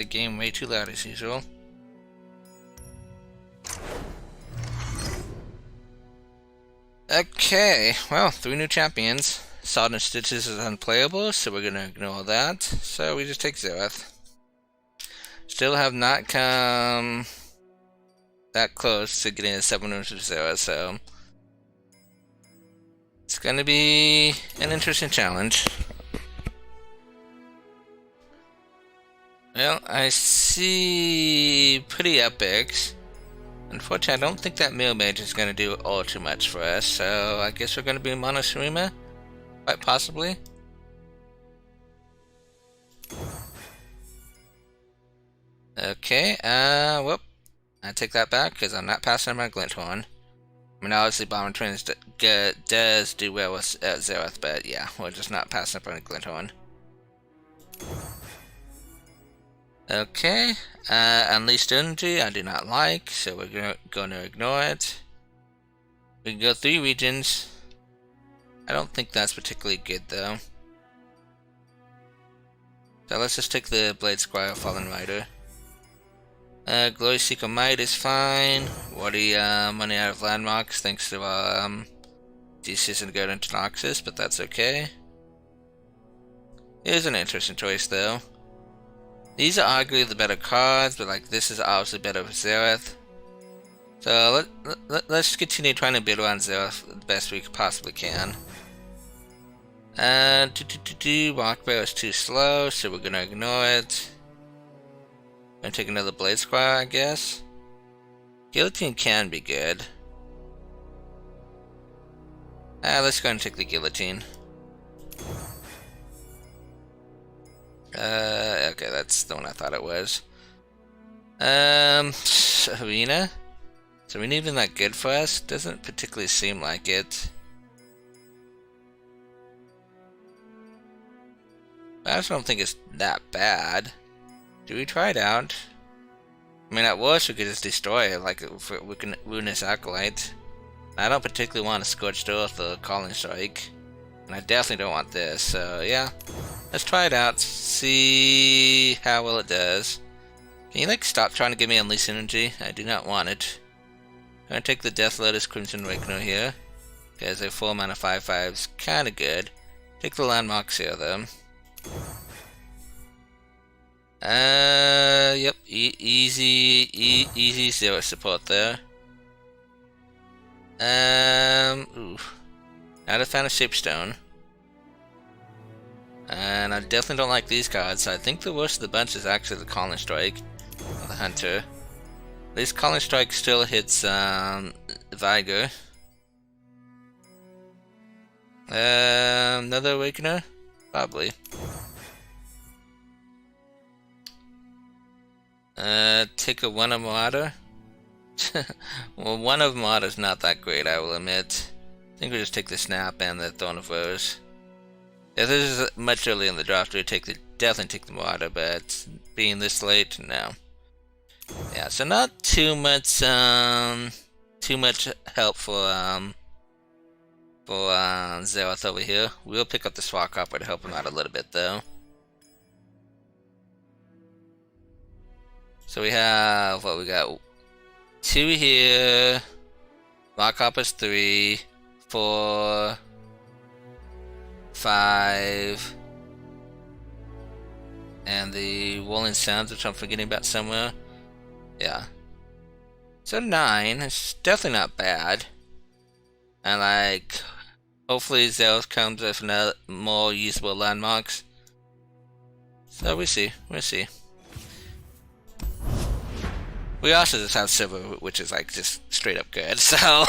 The game way too loud as usual. Okay, well, 3 new champions. Salt and Stitches is unplayable, so we're gonna ignore that. So we just take Xerath. Still have not come that close to getting the 7 rooms of Xerath, so it's gonna be an interesting challenge. Well, I see pretty epics. Unfortunately, I don't think that Midrange is going to do all too much for us, so I guess we're going to be Mono Shurima? Quite possibly. Okay, whoop. I take that back, because I'm not passing my Glinthorn. I mean, obviously Bomber Twins does do well with Xerath, but yeah, we're just not passing up on a Glinthorn. Okay, Unleashed Energy I do not like, so we're going to ignore it. We can go 3 regions. I don't think that's particularly good though. So let's just take the Blade Squire Fallen Rider. Glory Seeker Might is fine. Wordy money out of landmarks thanks to decision to go into Noxus, but that's okay. It is an interesting choice though. These are arguably the better cards, but like this is obviously better for Xerath. So let's continue trying to build around Xerath the best we possibly can. Rock Bear is too slow, so we're gonna ignore it. Gonna take another Blade Squire, I guess. Guillotine can be good. Let's go and take the Guillotine. Okay, that's the one I thought it was. Arena? Is Arena even that good for us? Doesn't particularly seem like it. I just don't think it's that bad. Do we try it out? I mean, at worst we could just destroy it, like we can Runeterra Acolyte. I don't particularly want a Scorched Earth or Calling Strike. And I definitely don't want this, so yeah. Let's try it out, see how well it does. Can you like stop trying to give me Unleashed Energy? I do not want it. I'm gonna take the Death Lotus Crimson Awakener here. Because a 4 mana 5/5 is kinda good. Take the landmarks here though. Yep, easy 0 support there. Ooh. Now I found a Shapestone. And I definitely don't like these cards, so I think the worst of the bunch is actually the Calling Strike, or the Hunter. At least Calling Strike still hits Vigor. Another Awakener? Probably. Take a 1 of Marauder. Well, 1 of Marauder is not that great, I will admit. I think we'll just take the Snap and the Throne of Rose. If this is much earlier in the draft, we'd definitely take the Marauder, but being this late, no. Yeah, so not too much help for Xerath over here. We'll pick up the Swashbuckler to help him out a little bit though. So we have what we got. 2 here. Swashbuckler's 3, 4, 5, and the Rolling Sands, which I'm forgetting about somewhere. Yeah. So 9, it's definitely not bad. And like, hopefully Xerath comes with more usable landmarks. So we'll see. We also just have Silver, which is like just straight up good, so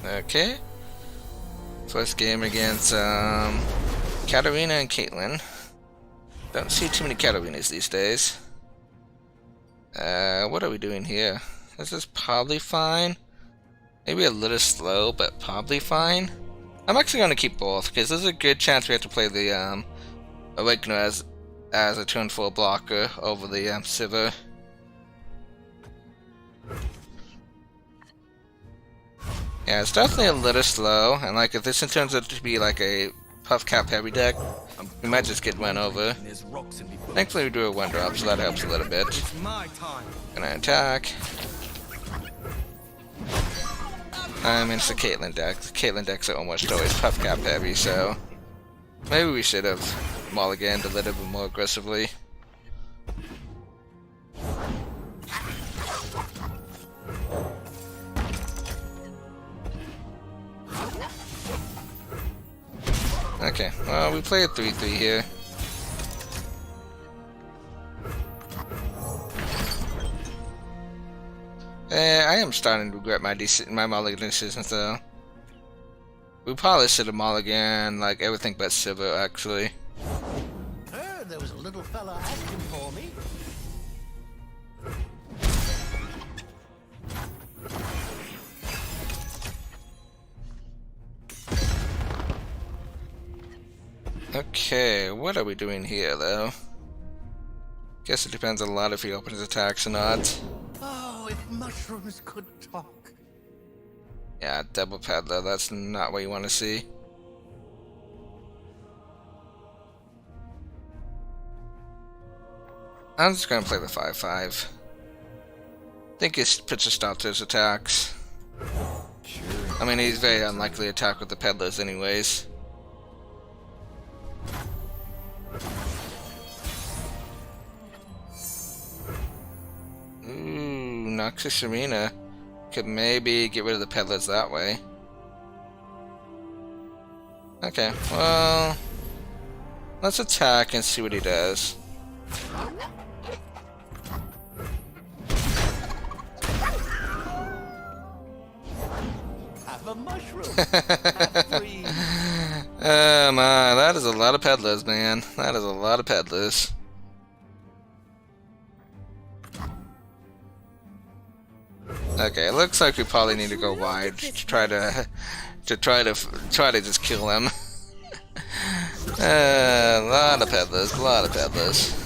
okay. First game against Katarina and Caitlyn. Don't see too many Katarinas these days. What are we doing here? This is probably fine. Maybe a little slow, but probably fine. I'm actually going to keep both, because there's a good chance we have to play the Awakener as a turn 4 blocker over the Sivir. Yeah, it's definitely a little slow, and like if this turns out to be like a Puff Cap heavy deck, we might just get run over. Thankfully we do a 1-drop, so that helps a little bit. Gonna attack. I mean, it's the Caitlyn deck. The Caitlyn decks are almost always Puff Cap heavy, so maybe we should have mulliganed a little bit more aggressively. Okay, well, we play a 3-3 here. I am starting to regret my mulligan decisions, though. We probably should have mulligan like everything but Sivir, actually. Heard there was a little fella asking for me. Okay, what are we doing here, though? Guess it depends a lot if he opens attacks or not. Oh, if mushrooms could talk. Yeah, double peddler, that's not what you want to see. I'm just gonna play the 5-5. I think he puts a stop to his attacks. Sure. I mean, he's very unlikely to attack with the peddlers anyways. Ooh, Noxus Arena. Could maybe get rid of the peddlers that way. Okay, well, let's attack and see what he does. Have a mushroom. Have three. Oh my, that is a lot of peddlers, man. That is a lot of peddlers. Okay, it looks like we probably need to go wide to try to just kill him. A lot of peddlers, a lot of peddlers.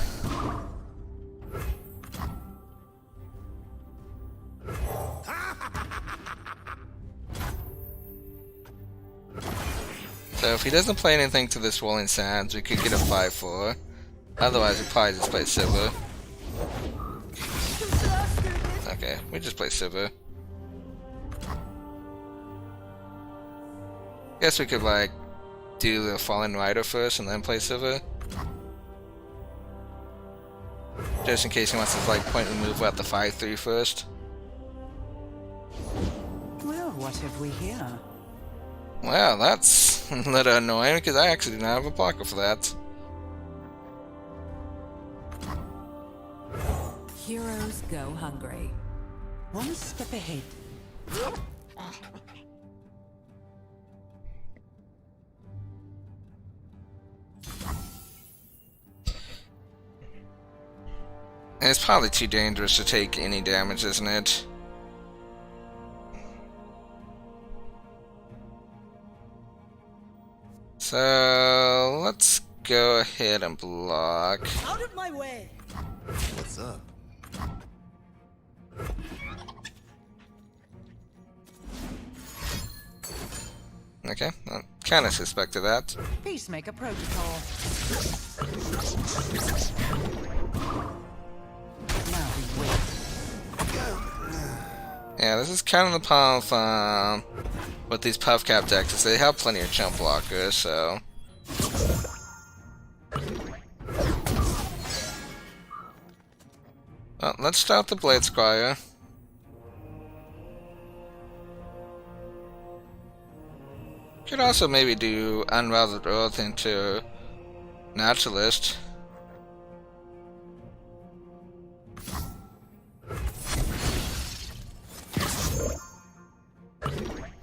So if he doesn't play anything to this Rolling Sands, we could get a 5-4. Otherwise, we probably just play Sivir. Okay, we just play Sivir. Guess we could like do the Fallen Rider first and then play Sivir. Just in case he wants to like point and move out the 5-3 first. Well, what have we here? Well, that's a little annoying because I actually didn't have a blocker for that. Heroes go hungry. One step ahead. And it's probably too dangerous to take any damage, isn't it? So let's go ahead and block. Out of my way. What's up? Okay, I kind of suspected that. Peacemaker protocol. Now we wait. Yeah, this is kind of the problem with these Puff Cap decks, is they have plenty of chump blockers, so... Well, let's start the Blade Squire. Could also maybe do Unraveled Earth into Naturalist.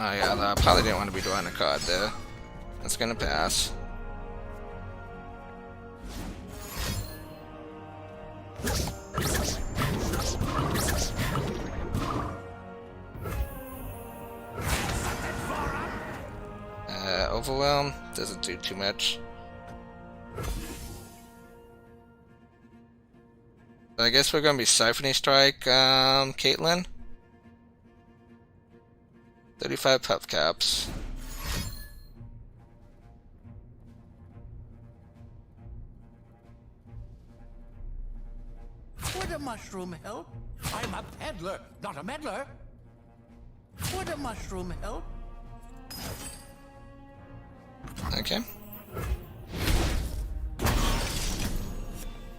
Oh yeah, I probably didn't want to be drawing a card there. That's gonna pass. Overwhelm doesn't do too much. I guess we're gonna be Siphoning Strike, Caitlyn. 35 puff caps. Would a mushroom help? I'm a peddler, not a meddler. Would a mushroom help? Okay.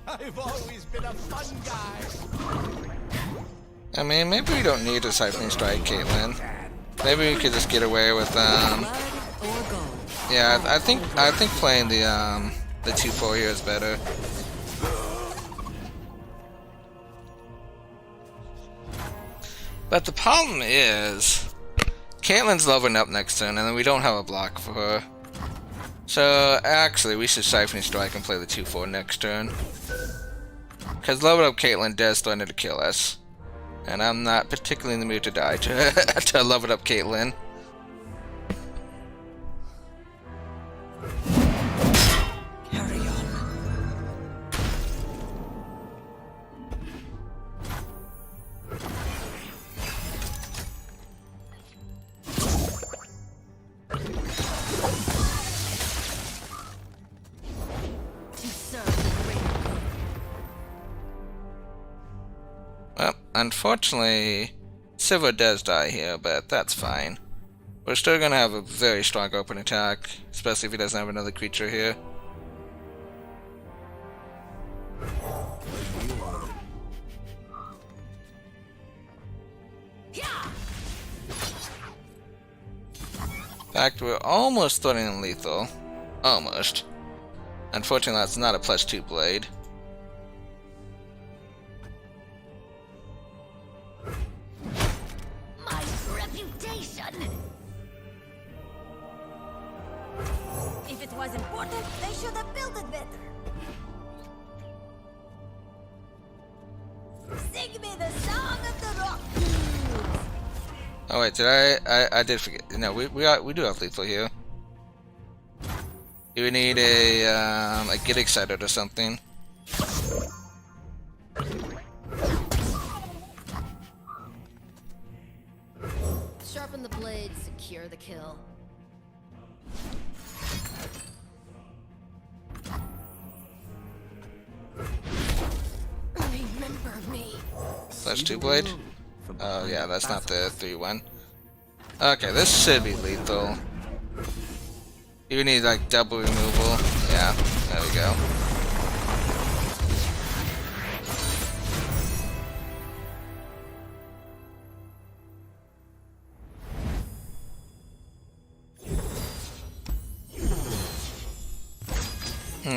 I've always been a fun guy. I mean, maybe we don't need a Siphoning Strike, Caitlyn. Maybe we could just get away with yeah, I think playing the 2-4 here is better. But the problem is, Caitlyn's leveling up next turn, and then we don't have a block for her. So actually, we should Siphoning Strike and play the 2-4 next turn. Because leveled up Caitlyn does threaten to kill us. And I'm not particularly in the mood to die to level up Caitlyn. Carry on. To serve the greater good. Well, unfortunately, Sivir does die here, but that's fine. We're still gonna have a very strong open attack, especially if he doesn't have another creature here. In fact, we're almost throwing in lethal. Almost. Unfortunately, that's not a +2 blade. My reputation! If it was important, they should have built it better. Sing me the song of the rock. Oh wait, did I did forget. No, we do have lethal here. Do we need a get excited or something? Sharpen the blade, secure the kill. Remember me. +2 blade? Oh yeah, that's not the 3-1. Okay, this should be lethal. You need like double removal. Yeah, there we go.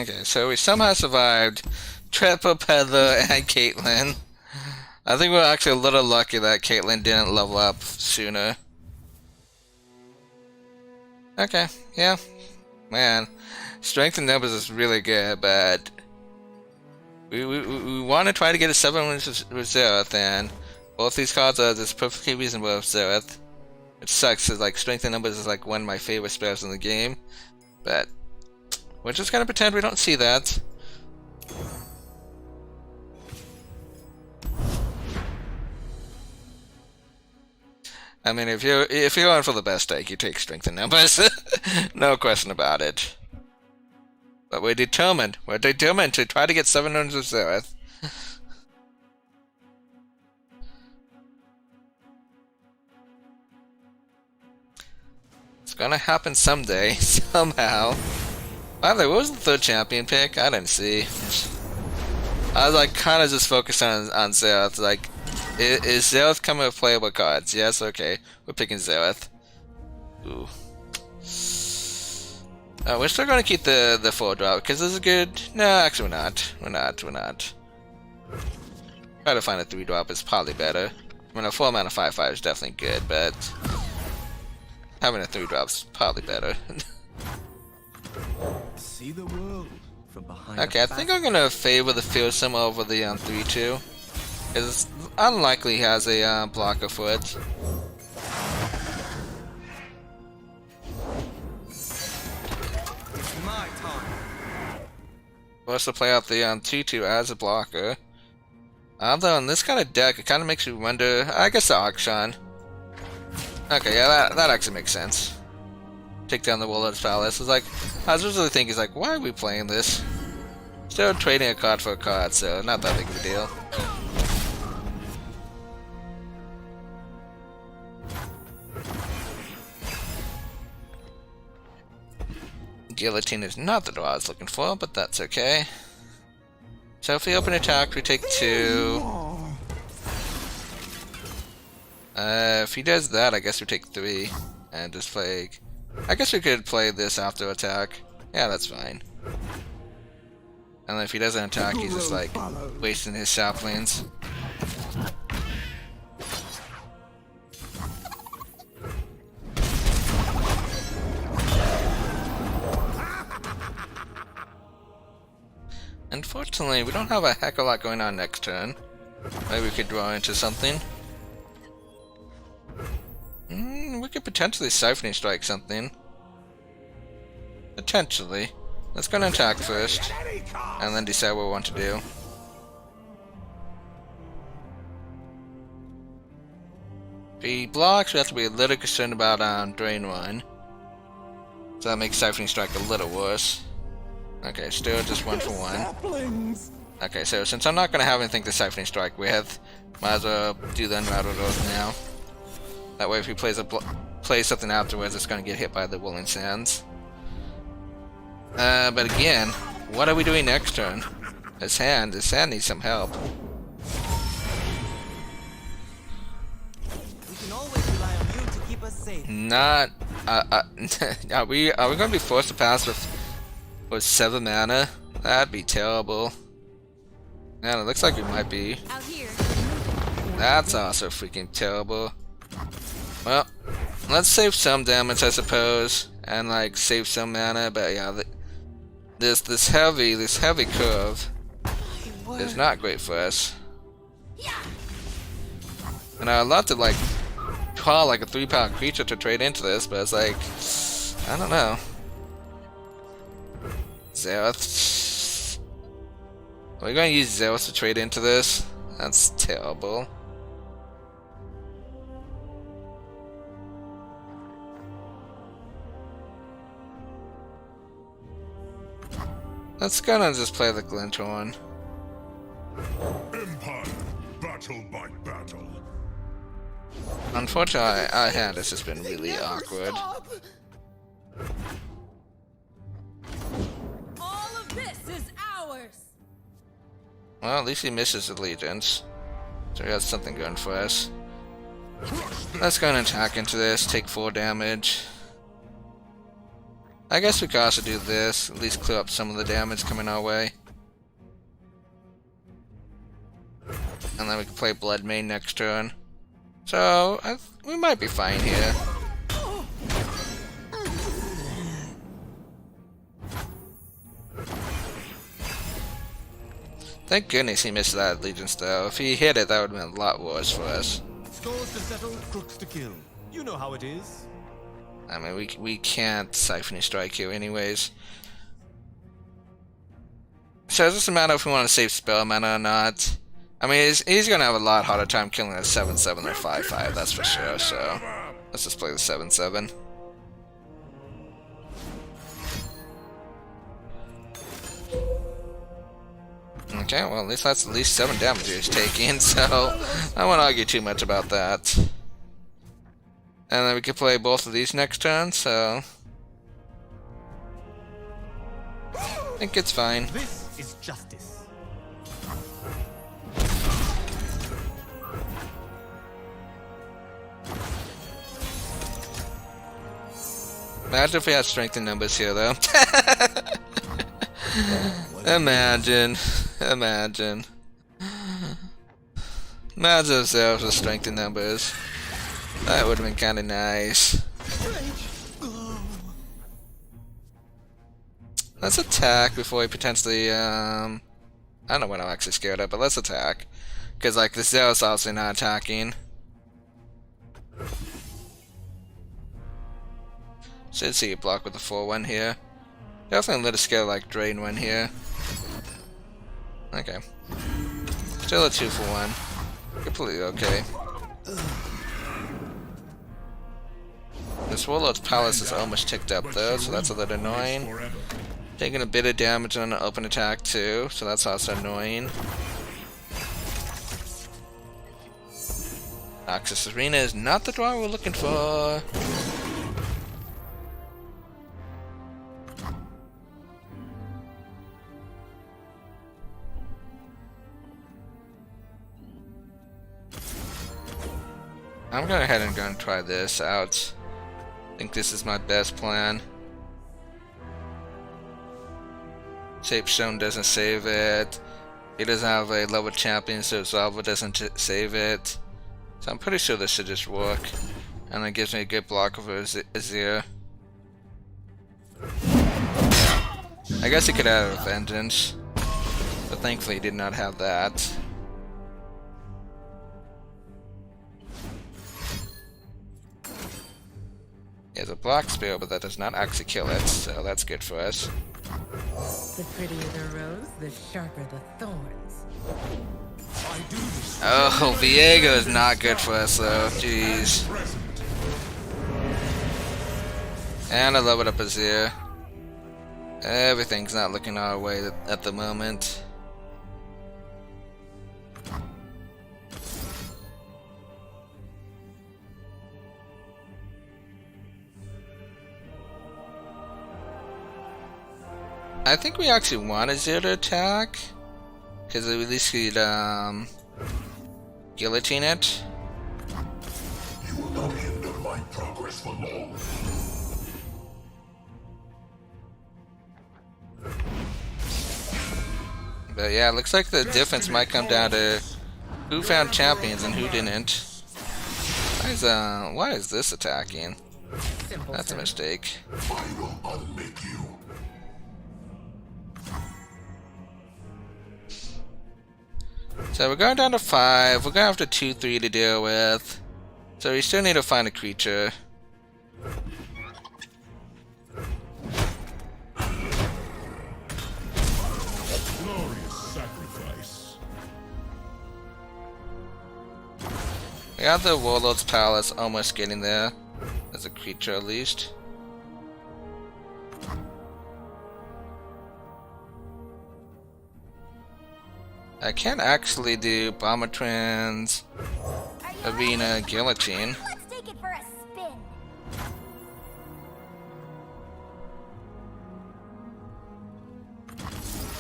Okay, so we somehow survived Triple Peddler and Caitlyn. I think we're actually a little lucky that Caitlyn didn't level up sooner. Okay, yeah. Man, strength in numbers is really good, but we want to try to get a 7 with Xerath, and both these cards are just perfectly reasonable with Xerath. It sucks, because like strength in numbers is like one of my favorite spells in the game, but we're just gonna pretend we don't see that. I mean, if you're going for the best take, you take strength in numbers, no question about it. But we're determined. We're determined to try to get 700 with Xerath. It's gonna happen someday, somehow. By the way, what was the 3rd champion pick? I didn't see. I was like kind of just focused on Xerath, like. Is Xerath coming with playable cards? Yes, okay. We're picking Xerath. Ooh. We're still gonna keep the 4-drop, because this is good. No, actually we're not. We're not. Try to find a 3-drop is probably better. I mean, a 4-mana 5/5 is definitely good, but having a 3-drop's probably better. See the world from behind. Okay, I think I'm gonna favor the Fearsome over the 3/2. It's unlikely he has a blocker for it. for us to play out the 2/2 as a blocker. Although in this kind of deck, it kind of makes me wonder. I guess the auction. Okay, yeah, that actually makes sense. Take down the Warlord's Palace. It's like, I was really thinking, like, why are we playing this? Still trading a card for a card, so not that big of a deal. Guillotine is not the draw I was looking for, but that's okay. So if we open attack, we take 2. If he does that, I guess we take 3. And just play... I guess we could play this after attack. Yeah, that's fine. And then if he doesn't attack, he's just like wasting his saplings. Unfortunately, we don't have a heck of a lot going on next turn. Maybe we could draw into something. We could potentially Siphoning Strike something. Potentially. Let's go and attack first, and then decide what we want to do. If he blocks, we have to be a little concerned about Drain 1. So that makes Siphoning Strike a little worse. Okay, still just 1 for 1. Okay, so since I'm not going to have anything to Siphoning Strike with, might as well do the Unraveled Oath now. That way if he plays something afterwards, it's going to get hit by the Willing Sands. But again, what are we doing next turn? His hand needs some help. We can always rely on you to keep us safe. Not, are we going to be forced to pass with 7 mana? That'd be terrible. Man, it looks like we might be. Out here. That's also freaking terrible. Well, let's save some damage, I suppose, and like save some mana. But yeah, this heavy curve is not great for us. And I'd love to like call like a 3-power creature to trade into this, but it's like, I don't know. Xerath. Are we going to use Xerath to trade into this? That's terrible. Let's gonna just play the Glinthorn. Empire, battle by battle. Unfortunately, our hand has just been really awkward. All of this is ours. Well, at least he misses Allegiance. So he has something going for us. Let's go and attack into this, take 4 damage. I guess we could also do this, at least clear up some of the damage coming our way. And then we can play Blood Mane next turn. So, we might be fine here. Thank goodness he missed that Allegiance though. If he hit it, that would have been a lot worse for us. Scores to settle, crooks to kill. You know how it is. I mean, we can't Siphoning Strike here anyways. So it's just a matter if we want to save spell mana or not. I mean, he's going to have a lot harder time killing a 7/7 or 5/5, that's for sure, so let's just play the 7/7. Okay, well at least that's at least 7 damage he's taking, so I won't argue too much about that. And then we could play both of these next turn, so I think it's fine. This is justice. Imagine if we had strength in numbers here, though. Imagine if there was strength in numbers. That would have been kind of nice. Let's attack before we potentially, I don't know what I'm actually scared of, but let's attack. Because, like, the Xerath's obviously not attacking. Should see a block with the 4/1 here. Definitely a little scared, like, Drain 1 here. Okay. Still a 2 for 1. Completely okay. This Warlord's Palace is almost ticked up though, so that's a little annoying. Taking a bit of damage on an open attack too, so that's also annoying. Noxus Arena is not the draw we're looking for. I'm going ahead and going to try this out. I think this is my best plan. Shapestone doesn't save it. He doesn't have a level champion, so Zalva doesn't save it. So I'm pretty sure this should just work. And it gives me a good block over Azir. I guess he could have a Vengeance, but thankfully he did not have that. He has a block spear, but that does not actually kill it, so that's good for us. The prettier the rose, the sharper the thorns. Oh, Viego is not good for us though, jeez. And I leveled up Azir. Everything's not looking our way at the moment. I think we actually want Azir to attack, because at least he'd guillotine it. You will not hinder my progress for long. But yeah, it looks like the difference might come down to who found champions and who didn't. Why is this attacking? That's a mistake. I will unmake you. So we're going down to 5. We're gonna have to 2-3 to deal with. So we still need to find a creature. Glorious sacrifice. We got the Warlord's Palace almost getting there. As a creature at least. I can't actually do Bomber Twins, Arena, Guillotine. Let's take it for a spin.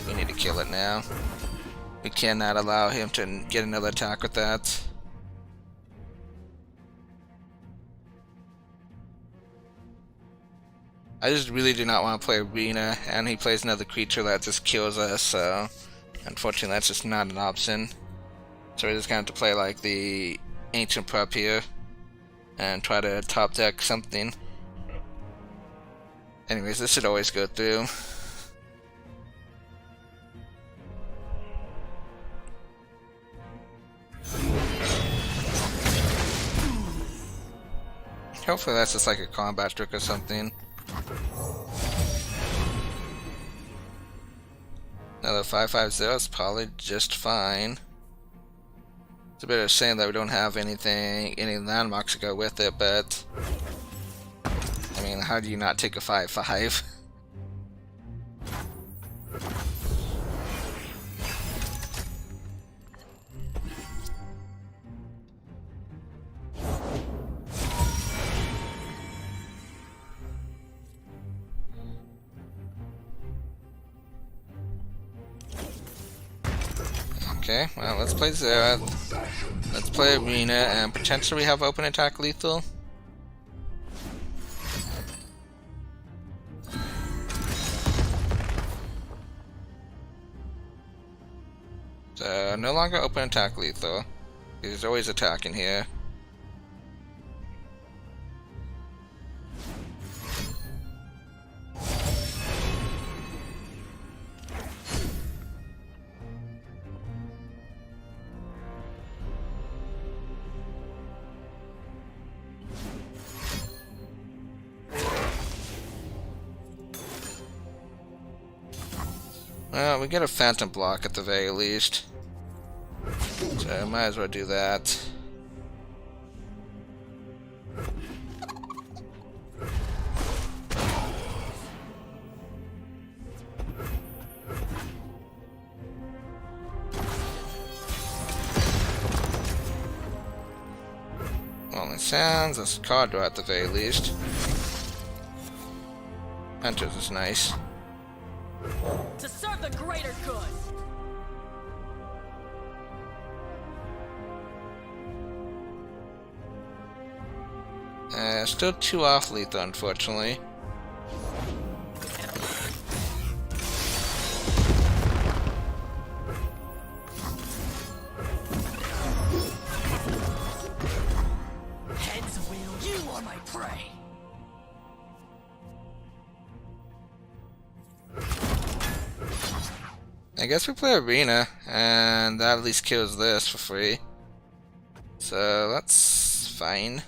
We need to kill it now. We cannot allow him to get another attack with that. I just really do not want to play Arena, and he plays another creature that just kills us, so unfortunately that's just not an option. So we're just going to have to play like the Ancient Prep here, and try to top deck something. Anyways, this should always go through. Hopefully that's just like a combat trick or something. Another 5/5/0 is probably just fine. It's a bit of a shame that we don't have any landmarks to go with it, but I mean, how do you not take a 5/5? Okay, well, let's play Xerath. Let's play Arena, and potentially have open attack lethal. So, no longer open attack lethal. He's always attacking here. Well, we get a phantom block at the very least. So might as well do that. Only sounds, that's a card draw at the very least. Hunters is nice. To serve the greater good. Still 2 off lethal, unfortunately. Heads will, you are my prey. I guess we play Arena, and that at least kills this for free. So that's fine.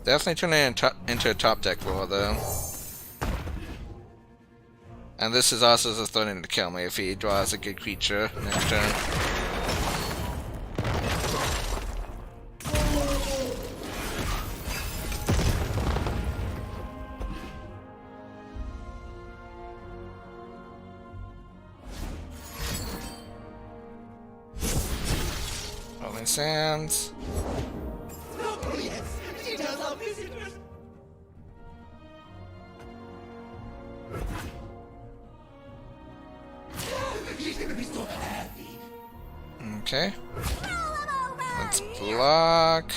Definitely turning it into a top deck roll though. And this is also just threatening to kill me if he draws a good creature next turn. Rolling Sands. Okay. Let's block.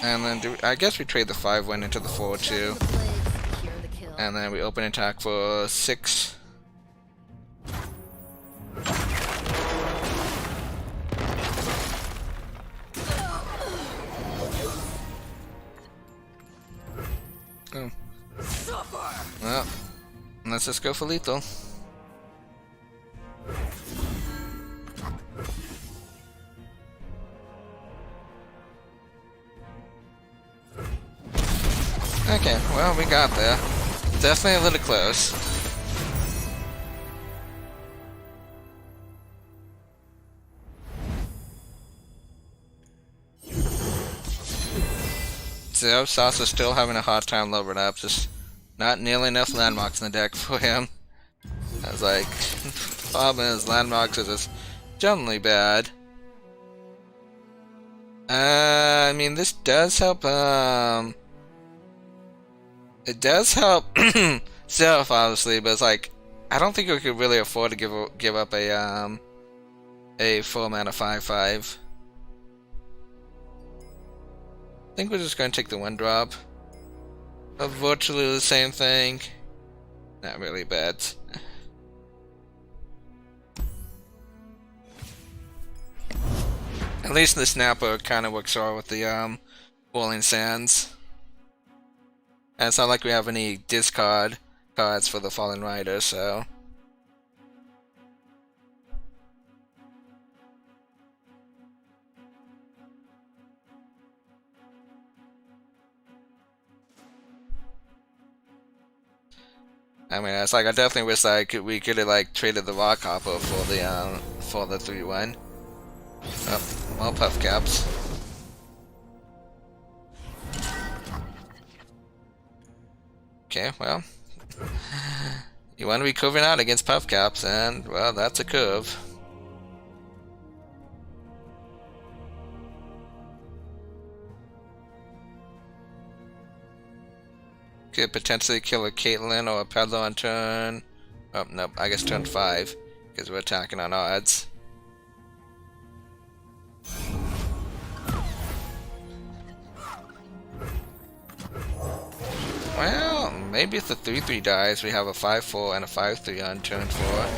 And then I guess we trade the 5-1 into the 4-2. And then we open attack for 6. Oh. Well, let's just go for lethal. Okay, well, we got there. Definitely a little close. Xerath's also still having a hard time leveling up, just not nearly enough landmarks in the deck for him. I was like, problem is landmarks are just generally bad. I mean, this does help, it does help Xerath, obviously, but it's like, I don't think we could really afford to give up a 4-mana 5/5. I think we're just going to take the 1-drop. Virtually the same thing. Not really bad. At least the Snapper kind of works well with the Rolling Sands. And it's not like we have any discard cards for the Fallen Rider, so... I mean, it's like I definitely wish we could have like traded the Rock Hopper for the 3-1. Oh, well, Puff Caps. Okay, well, you want to be curving out against Puff Caps, and well, that's a curve. Could potentially kill a Caitlyn or a Peddler on turn. Oh, nope, I guess turn 5, because we're attacking on odds. Well, maybe if the 3/3 dies, we have a 5/4 and a 5/3 on turn 4.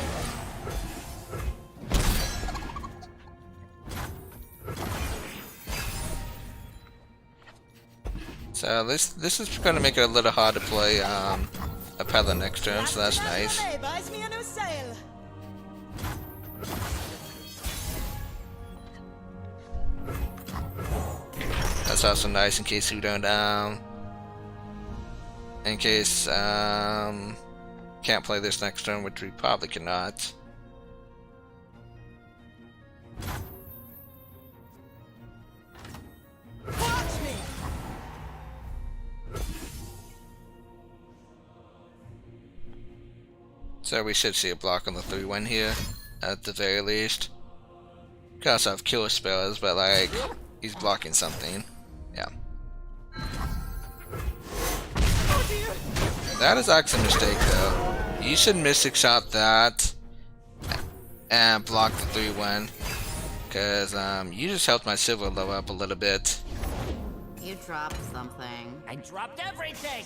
So this is going to make it a little hard to play a Peddler next turn, so that's nice. That's also nice in case we don't, in case, can't play this next turn, which we probably cannot. Watch me! So we should see a block on the 3-1 here, at the very least. Could also have killer spells, but like, he's blocking something. Yeah. That is actually a mistake though. You should Mystic Shot that and block the 3-1. Cause you just helped my silver level up a little bit. You dropped something. I dropped everything!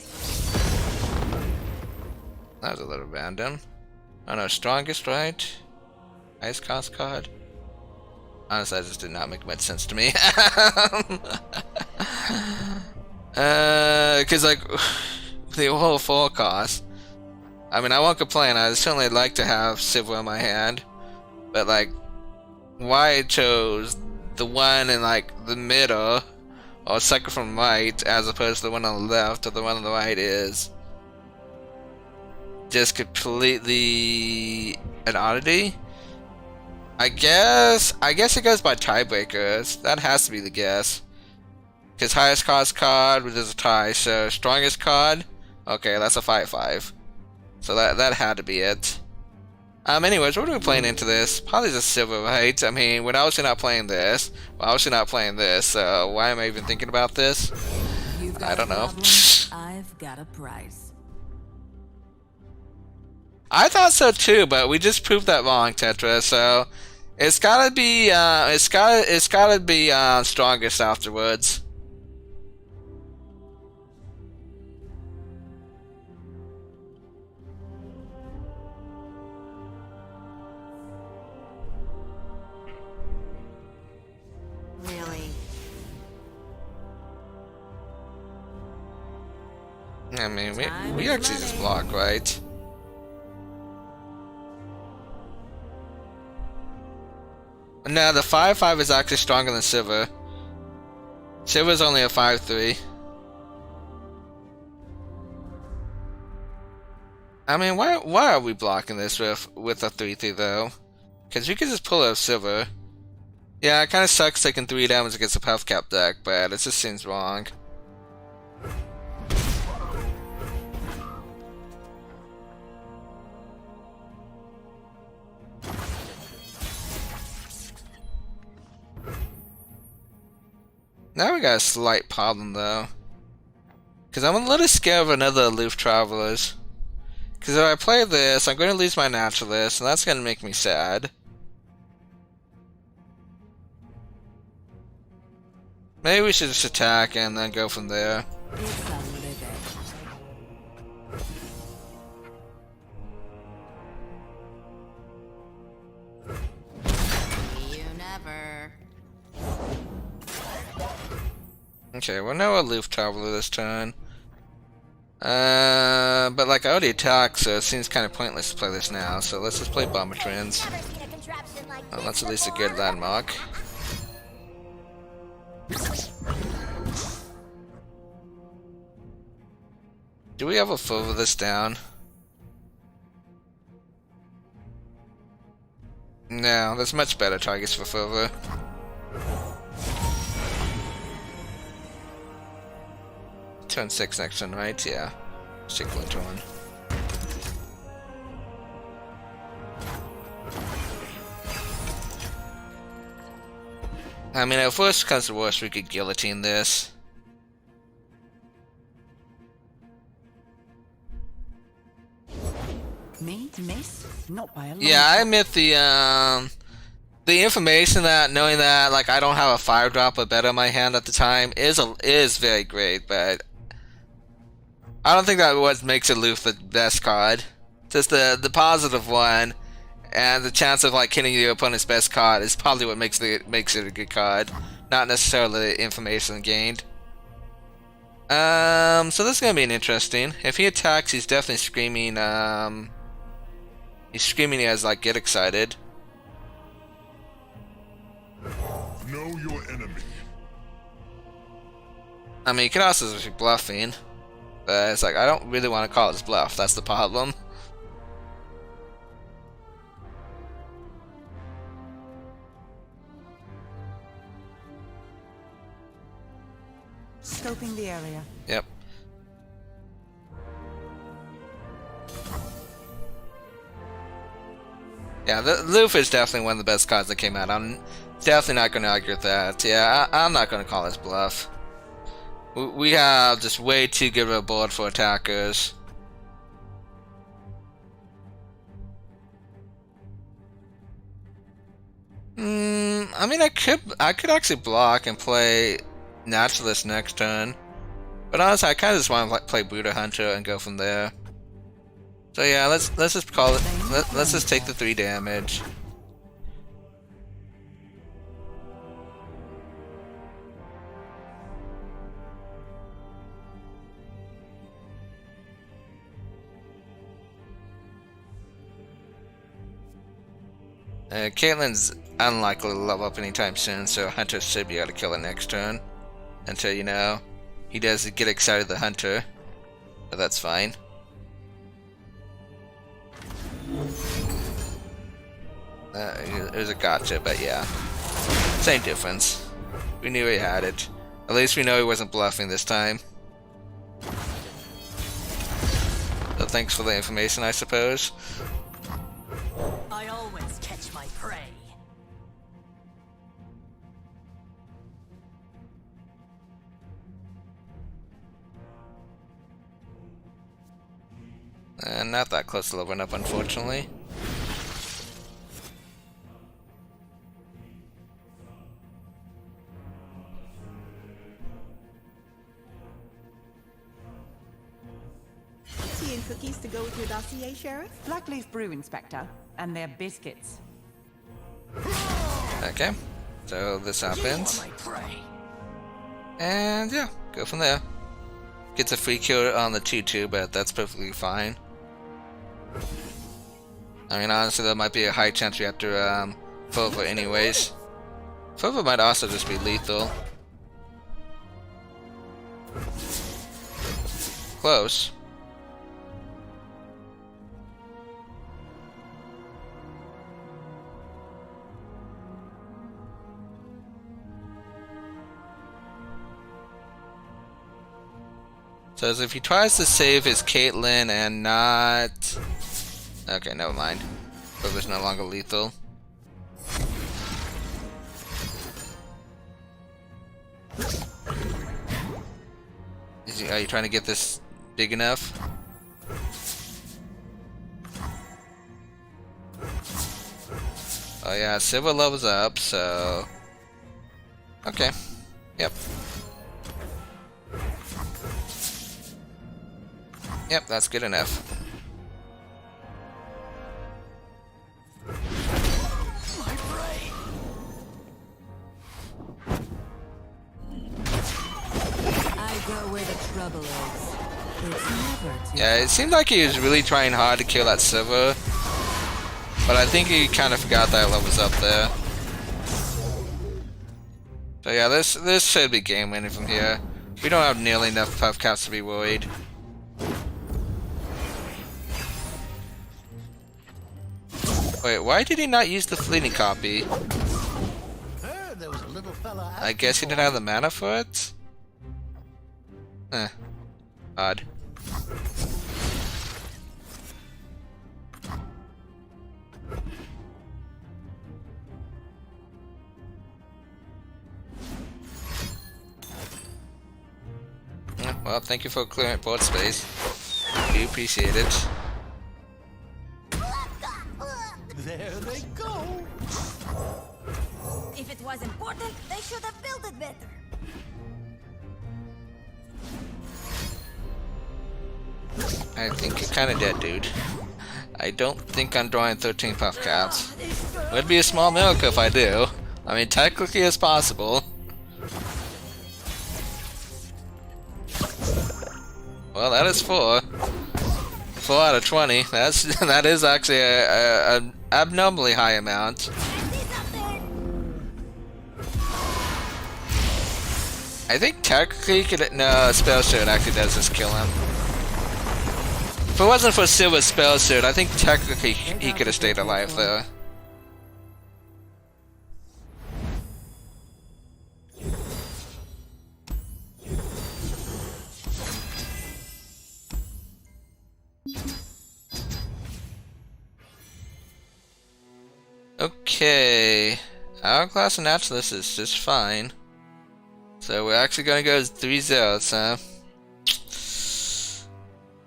That was a little random. Oh no, strongest, right? Ice cost card? Honestly, that just did not make much sense to me. Cause like, the whole full cost. I mean, I won't complain, I certainly like to have silver in my hand. But like, why I chose the one in like the middle, or second from right, as opposed to the one on the left, or the one on the right is just completely an oddity. I guess it goes by tiebreakers. That has to be the guess. Because highest cost card, which is a tie, so strongest card, okay, that's a 5/5. So that had to be it. Anyways, what are we playing into this? Probably just silver, right? I mean, we're obviously not playing this. We're obviously not playing this, so why am I even thinking about this? You've got I don't know. I've got a price. I thought so too, but we just proved that wrong, Tetra. So it's gotta be strongest afterwards. Really? I mean, we actually just block, right? No, the 5/5 is actually stronger than Sivir. Sivir's only a 5/3. I mean, why are we blocking this with a 3/3 though? Because you can just pull out Sivir. Yeah, it kind of sucks taking 3 damage against a Path Cap deck, but it just seems wrong. Now we got a slight problem though. Because I'm a little scared of another Aloof Travelers. Because if I play this, I'm going to lose my Naturalist, and that's going to make me sad. Maybe we should just attack and then go from there. You never. Okay, well, no Aloof Traveler this turn. But like I already attacked, so it seems kind of pointless to play this now. So let's just play Bomber Trends. Oh, that's at least a good landmark. Do we ever further this down? No, there's much better targets for further. Turn 6 next turn, right? Yeah. Stick with one. I mean, if worst comes to worst, we could guillotine this. Me to miss? Not by a long Yeah, I admit the information that knowing that like I don't have a 5-drop or better in my hand at the time is very great, but I don't think that what makes Aloof the best card. Just the positive one, and the chance of like hitting your opponent's best card is probably what makes it a good card, not necessarily the information gained. So this is gonna be an interesting. If he attacks, he's definitely screaming. He's screaming as like get excited. Know your enemy. I mean, you could also just be bluffing. But it's like, I don't really want to call it bluff. That's the problem. Scoping the area. Yep. Yeah, the Loof is definitely one of the best cards that came out. I'm definitely not going to argue with that. Yeah, I'm not going to call this bluff. We have just way too good of a board for attackers. I mean, I could actually block and play Naturalist next turn, but honestly, I kind of just want to play Buddha Hunter and go from there. So yeah, let's just call it. Let's just take the 3 damage. Caitlyn's unlikely to level up anytime soon, so Hunter should be able to kill it next turn. Until, you know, he does get excited, the Hunter. But that's fine. It was a gotcha, but yeah. Same difference. We knew he had it. At least we know he wasn't bluffing this time. So thanks for the information, I suppose. I always catch my prey. And not that close to leveling up, unfortunately. Tea and cookies to go with your dossier, Sheriff? Blackleaf Brew, Inspector. And their biscuits. Okay, so this happens. My prey. And yeah, go from there. Gets a free kill on the 2-2, but that's perfectly fine. I mean, honestly, there might be a high chance we have to Fova anyways. Fova might also just be lethal. Close. So as if he tries to save his Caitlyn and not... Okay, never mind. Fova's no longer lethal. Are you trying to get this big enough? Oh yeah, Sivir levels up, so... Okay. Yep. Yep, that's good enough. My prey. I go where the trouble is. It's never too Yeah, it seemed like he was really trying hard to kill that Sivir, but I think he kind of forgot that levels up there. So yeah, this should be game winning from here. We don't have nearly enough puff caps to be worried. Wait, why did he not use the fleeting copy? Heard there was a little fella I guess he didn't have the mana for it? Odd. Well, thank you for clearing board space. Do appreciate it. There they go. If it was important, they should have built it better. I think you're kinda dead, dude. I don't think I'm drawing 13 puff caps. Would be a small miracle if I do. I mean, technically it's possible. Well, that is 4. 4 out of 20. That is actually an abnormally high amount. I think technically he could. No, spell shield actually does just kill him. If it wasn't for Silver's spell shield, I think technically he could have stayed alive though. Okay, Hourglass and Naturalist is just fine. So we're actually gonna go 3 zealots, huh?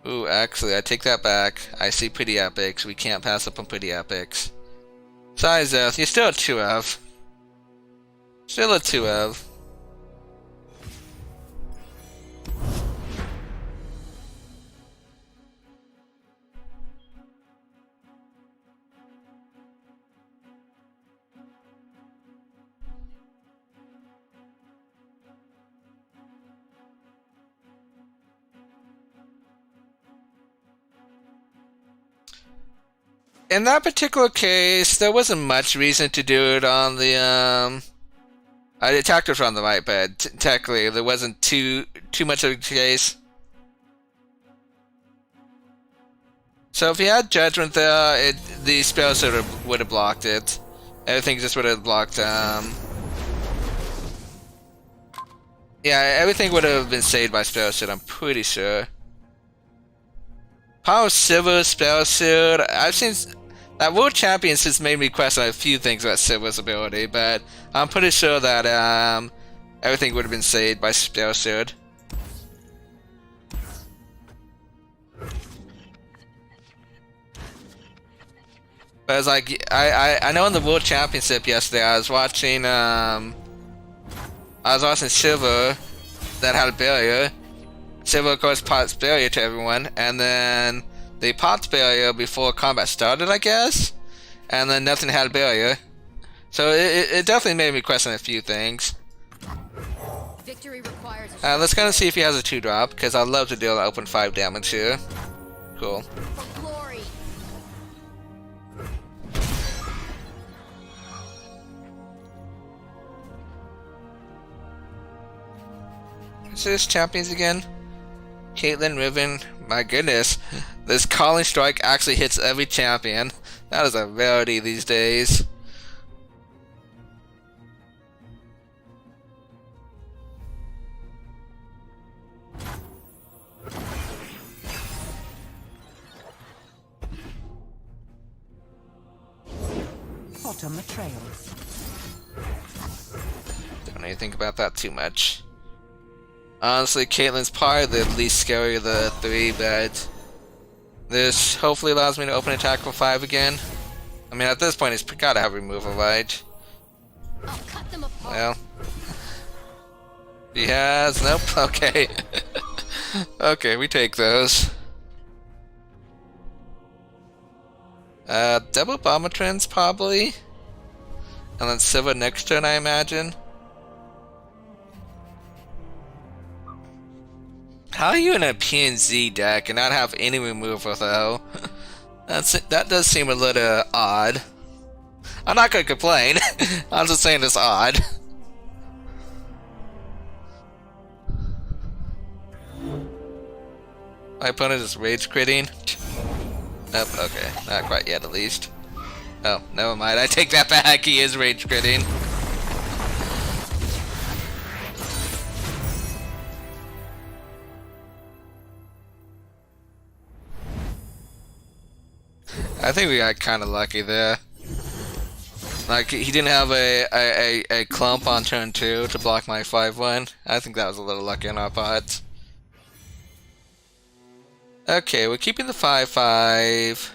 Ooh, actually, I take that back. I see pretty epics. We can't pass up on pretty epics. Sorry, Xerath, you're still a 2F. Still a 2F. In that particular case, there wasn't much reason to do it on the I attacked us on the right, but technically there wasn't too much of a case. So if he had Judgment there, the spell sort of would have blocked it. Everything just would have blocked. Yeah, everything would have been saved by spell shield, I'm pretty sure. Power Silver spell shield. I've seen that World Champions has made me question a few things about Silver's ability, but I'm pretty sure that everything would have been saved by spell shield. But I was like, I know in the World Championship yesterday, I was watching Silver that had a barrier. Silver, of course, pops barrier to everyone, and then they popped barrier before combat started, I guess, and then nothing had a barrier. So it definitely made me question a few things. Victory requires Let's kind of see if he has a 2-drop, because I'd love to deal open 5 damage here. Cool. for glory. What's this champions again? Caitlyn, Riven, my goodness, this calling strike actually hits every champion. That is a rarity these days. Bottom the trails. Don't even think about that too much. Honestly, Caitlyn's probably the least scary of the 3, but this hopefully allows me to open attack for 5 again. I mean, at this point, it's gotta have removal, right? I'll cut them apart. Well, he has. Nope. Okay. Okay, we take those. Double Bomber Trends probably, and then Silver next turn, I imagine. How are you in a PNZ deck and not have any removal though? That does seem a little odd. I'm not gonna complain. I'm just saying it's odd. My opponent is rage critting. Nope, okay. Not quite yet at least. Oh, never mind. I take that back. He is rage critting. I think we got kind of lucky there. Like, he didn't have a clump on turn 2 to block my 5-1. I think that was a little lucky on our part. Okay, we're keeping the 5-5.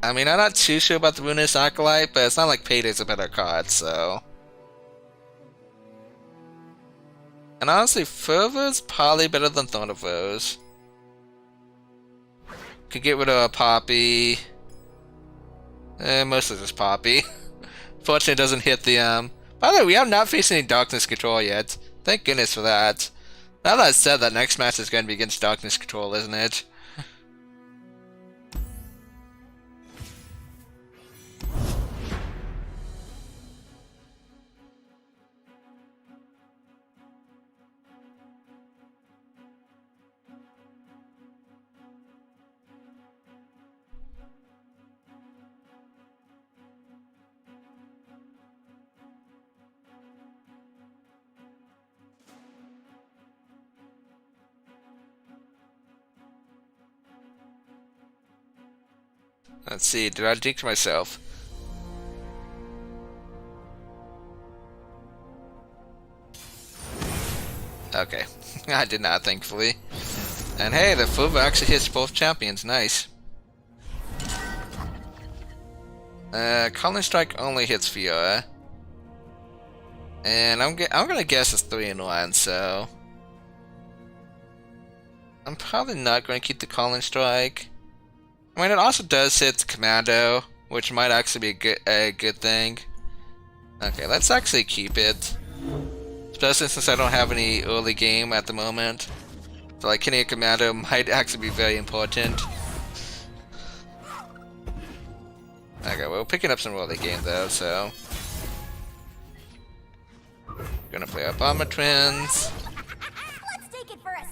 I mean, I'm not too sure about the Runeterra Acolyte, but it's not like Payday's a better card, so... And honestly, Fervor's probably better than Thorn of Rose. Could get rid of a Poppy. Mostly just Poppy. Fortunately, it doesn't hit the, By the way, we have not faced any Darkness Control yet. Thank goodness for that. Now that said, that next match is going to be against Darkness Control, isn't it? Let's see, did I jinx myself? Okay, I did not, thankfully. And hey, the Fuba actually hits both champions, nice. Calling Strike only hits Fiora. And I'm gonna guess it's 3-in-1, so... I'm probably not going to keep the Calling Strike. I mean, it also does hit Commando, which might actually be a good thing. Okay, let's actually keep it. Especially since I don't have any early game at the moment. So like hitting a Commando might actually be very important. Okay, well, we're picking up some early game though, so... Gonna play our Bomber Twins. Let's take it for a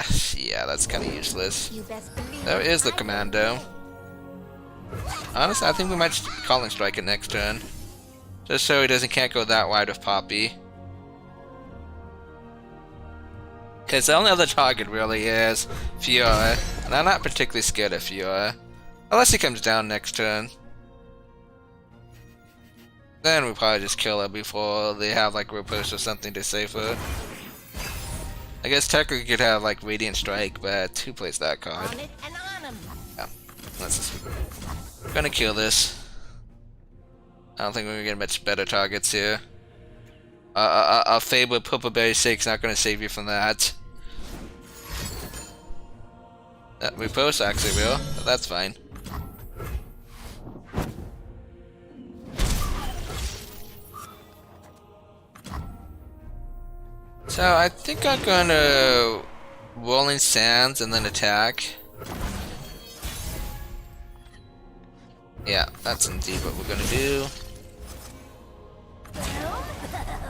spin. Yeah, that's kind of useless. You best believe There is the I Commando. Honestly, I think we might Calling Strike it next turn. Just so he can't go that wide with Poppy. Because the only other target really is Fiora, and I'm not particularly scared of Fiora. Unless he comes down next turn. Then we probably just kill her before they have like Riposte or something to save her. I guess technically you could have like Radiant Strike, but who plays that card? on it and on 'em. Yeah, let's just... We're gonna kill this. I don't think we're gonna get much better targets here. A fabled Purple Berry Shake's not gonna save you from that. Riposte actually will, but that's fine. So I think I'm gonna Rolling Sands and then attack. Yeah, that's indeed what we're gonna do.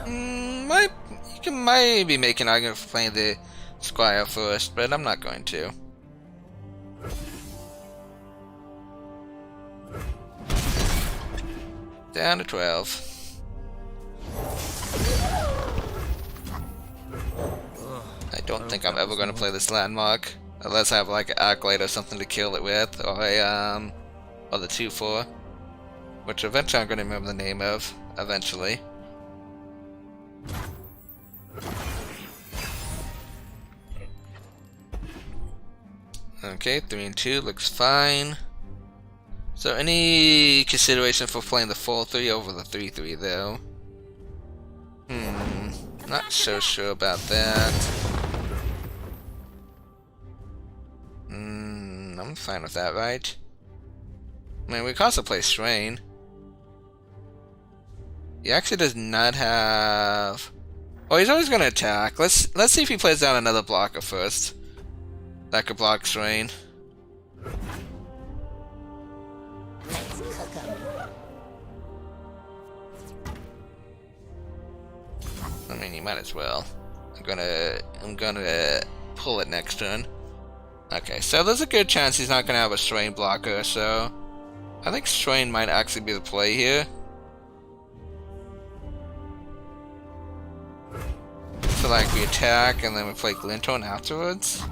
You can maybe make an argument for playing the Squire first, but I'm not going to. Down to 12. I don't think I'm ever going to play this landmark, unless I have like an Acolyte or something to kill it with, or a or the 2/4, which eventually I'm going to remember the name of, eventually. Okay, 3 and 2 looks fine. So any consideration for playing the 4/3 over the 3/3 though? Not so sure about that. I'm fine with that, right? I mean, we can also play Strain. He actually does not have... Oh, he's always going to attack. Let's see if he plays down another blocker first. That could block Strain. I mean, you might as well. I'm gonna pull it next turn. Okay, so there's a good chance he's not gonna have a Strain blocker, so I think Strain might actually be the play here. So like we attack and then we play Glinthorn afterwards.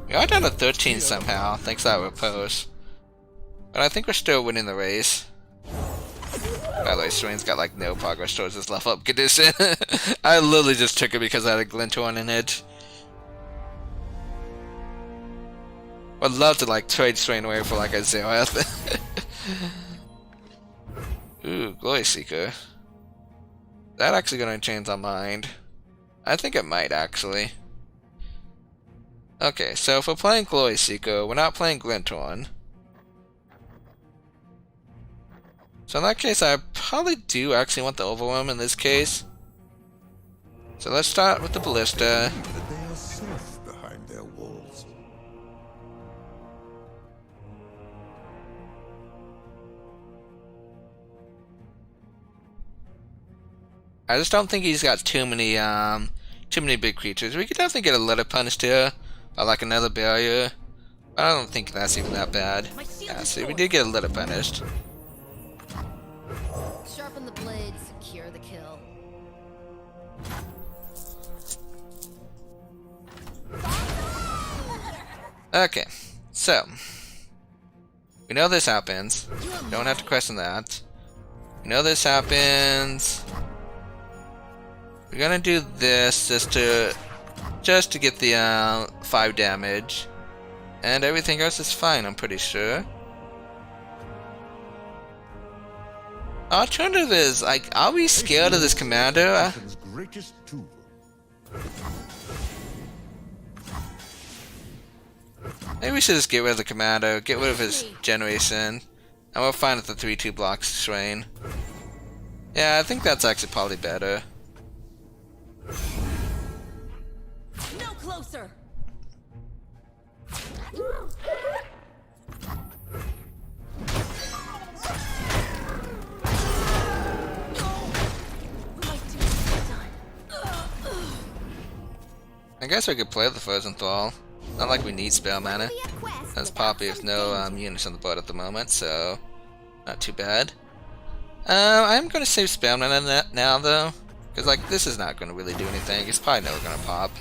We are down to 13 somehow, thanks to that Riposte. But I think we're still winning the race. By the way, Strain's got like no progress towards his level up condition. I literally just took it because I had a Glinthorn in it. Would love to like trade Strain away for like a Xerath. Ooh, Glory Seeker. That actually gonna change our mind. I think it might actually. Okay, so if we're playing Glory Seeker, we're not playing Glinthorn. So in that case, I probably do actually want the Overwhelm in this case. So let's start with the Ballista. That they are safe behind their walls. I just don't think he's got too many big creatures. We could definitely get a Letter Punished here, or like another Barrier. But I don't think that's even that bad. Yeah, see, we did get a Letter Punished. Sharpen the blade, secure the kill. Okay, so We know this happens. Don't have to question that. We know this happens. We're gonna do this just to get the 5 damage. And everything else is fine, I'm pretty sure. Alternative is, like, are we scared of this commander? Greatest tool. Maybe we should just get rid of the commander, get rid of his generation, and we're fine with the 3/2 blocks strain. Yeah, I think that's actually probably better. No closer. I guess we could play the Frozen Thrall. Not like we need spell mana. That's Poppy with no units on the board at the moment, so not too bad. I'm gonna save spell mana now though, because like this is not gonna really do anything. It's probably never gonna pop.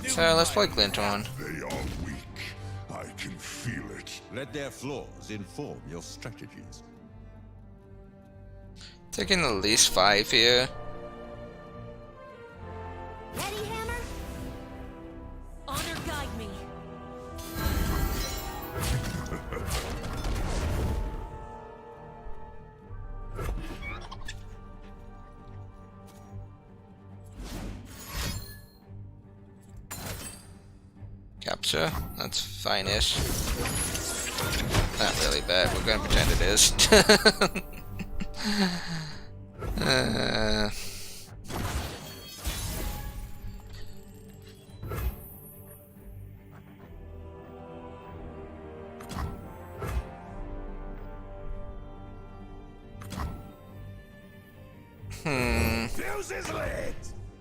So let's play Glinthorn. They are weak. I can feel it. Let their flaws inform your strategies. Taking at least 5 here. Ready, Hammer? Honor guide me. Capture. That's fine-ish. Not really bad. We're gonna pretend it is.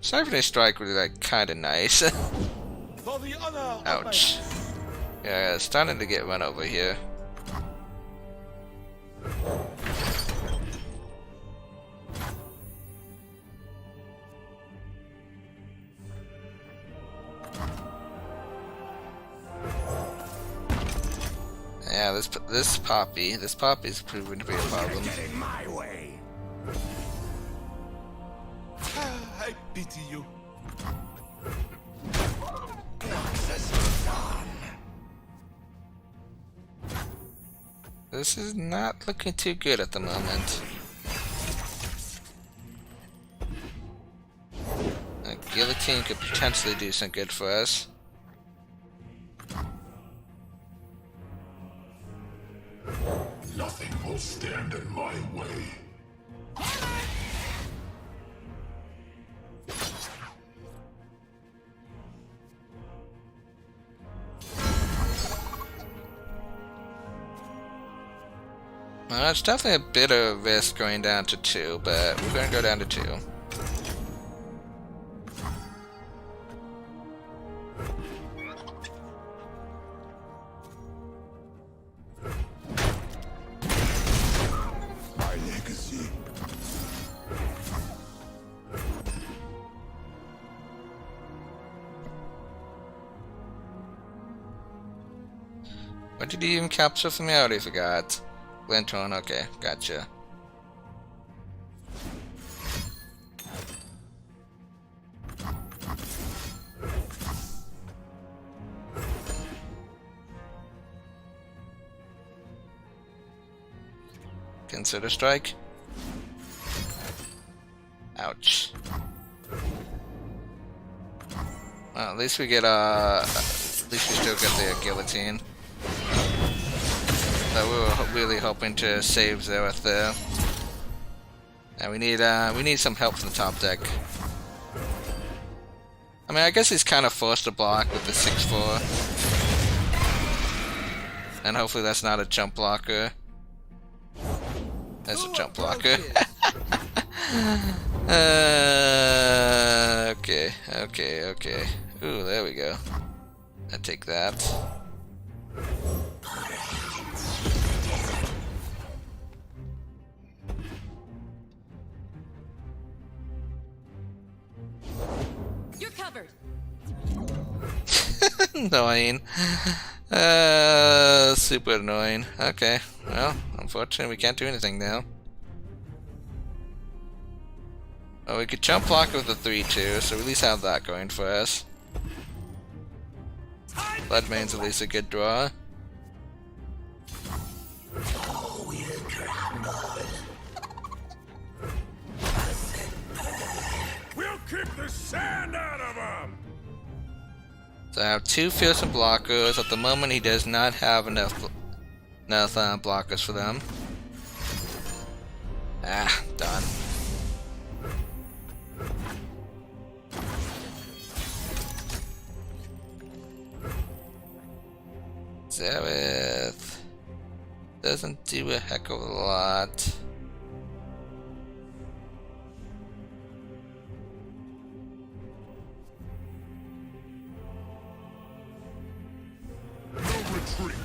Siphonate Strike would be like kinda nice. Ouch. Yeah, it's starting to get run over here. Yeah, this Poppy's proven to be a problem. Getting my way. I pity you. This is not looking too good at the moment. A guillotine could potentially do some good for us. Nothing will stand in my way. Well, it's definitely a bit of risk going down to 2, but we're going to go down to 2. My legacy. What did you even capture for me? I already forgot. Glinthorn, okay, gotcha. Consider strike. Ouch. Well, at least we get at least we still get the guillotine. But we were really hoping to save Xerath there. And we need some help from the top deck. I mean, I guess he's kind of forced to block with the 6/4. And hopefully that's not a jump blocker. That's a jump blocker. Okay. Ooh, there we go. I take that. covered. Annoying. Super annoying. Okay, well, unfortunately we can't do anything now. Oh, we could jump block with the 3-2, so we at least have that going for us. Bloodmane's at least a good draw. We'll kick the sand out of him! So I have 2 fearsome blockers. At the moment, he does not have enough blockers for them. Ah, done. Xerath doesn't do a heck of a lot. No retreat!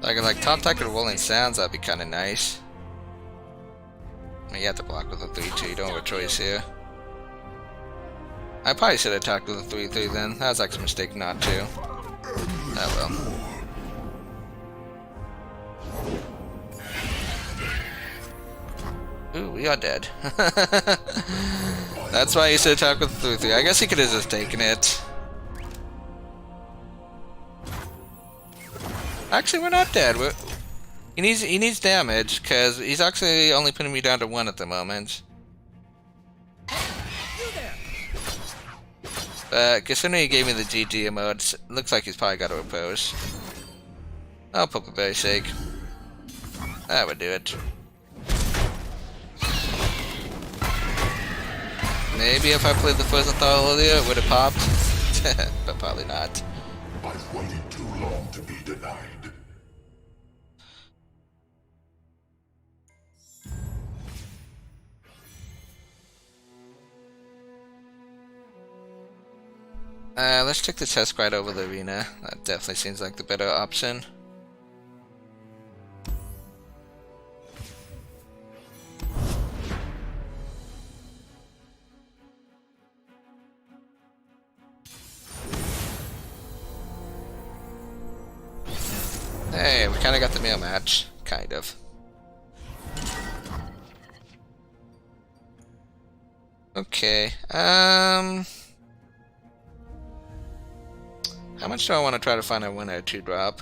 I could like top deck with Rolling Sands, that'd be kinda nice. You have to block with a 3-2, you don't have a choice here. I probably should have attacked with a 3-3 then. That was actually a mistake not to. Oh well. Ooh, we are dead. That's why you should attack with a 3-3. I guess he could have just taken it. Actually, we're not dead. He needs damage, because he's actually only putting me down to 1 at the moment. Considering he gave me the GG emote, looks like he's probably got to oppose. I'll put a berry shake. That would do it. Maybe if I played the Frozen Thaw earlier, it would have popped. But probably not. I've waited too long to be denied. Let's take the chest right over the arena. That definitely seems like the better option. Hey, we kinda got the meal match. Kind of. Okay, how much do I want to try to find a winner 2-drop?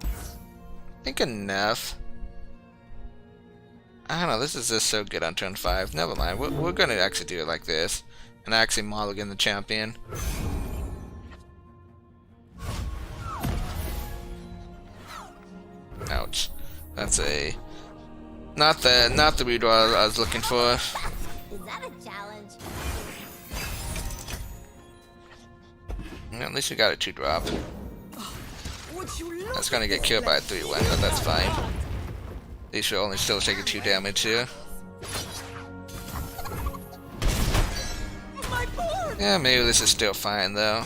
I think enough. I don't know, this is just so good on turn 5. Never mind, we're gonna actually do it like this. And actually mulligan the champion. Ouch. That's a... Not the redraw I was looking for. Is that a challenge? At least we got a 2-drop. That's gonna get killed by a 3-1, but that's fine. At least we're only still taking 2 damage here. Yeah, maybe this is still fine though.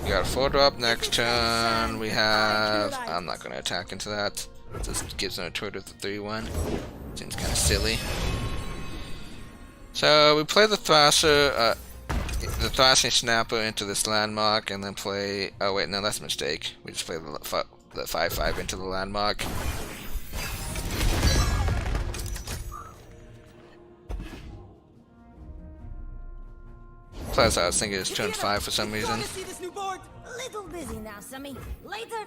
We got a 4-drop next turn. We have... I'm not gonna attack into that. Just gives them a turret with the 3-1. Seems kind of silly. So we play the Thrasher, the Thrashing Snapper into this landmark, and then play. Oh wait, no, that's a mistake. We just play the 5/5 into the landmark. Plus, I was thinking it's turn 5 for some reason. Little busy now, Sammy. Later.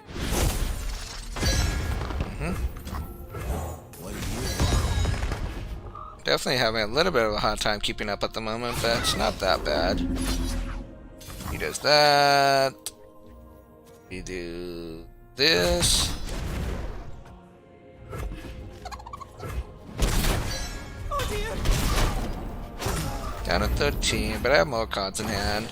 Definitely having a little bit of a hard time keeping up at the moment, but it's not that bad. He does that. We do this. Down to 13, but I have more cards in hand.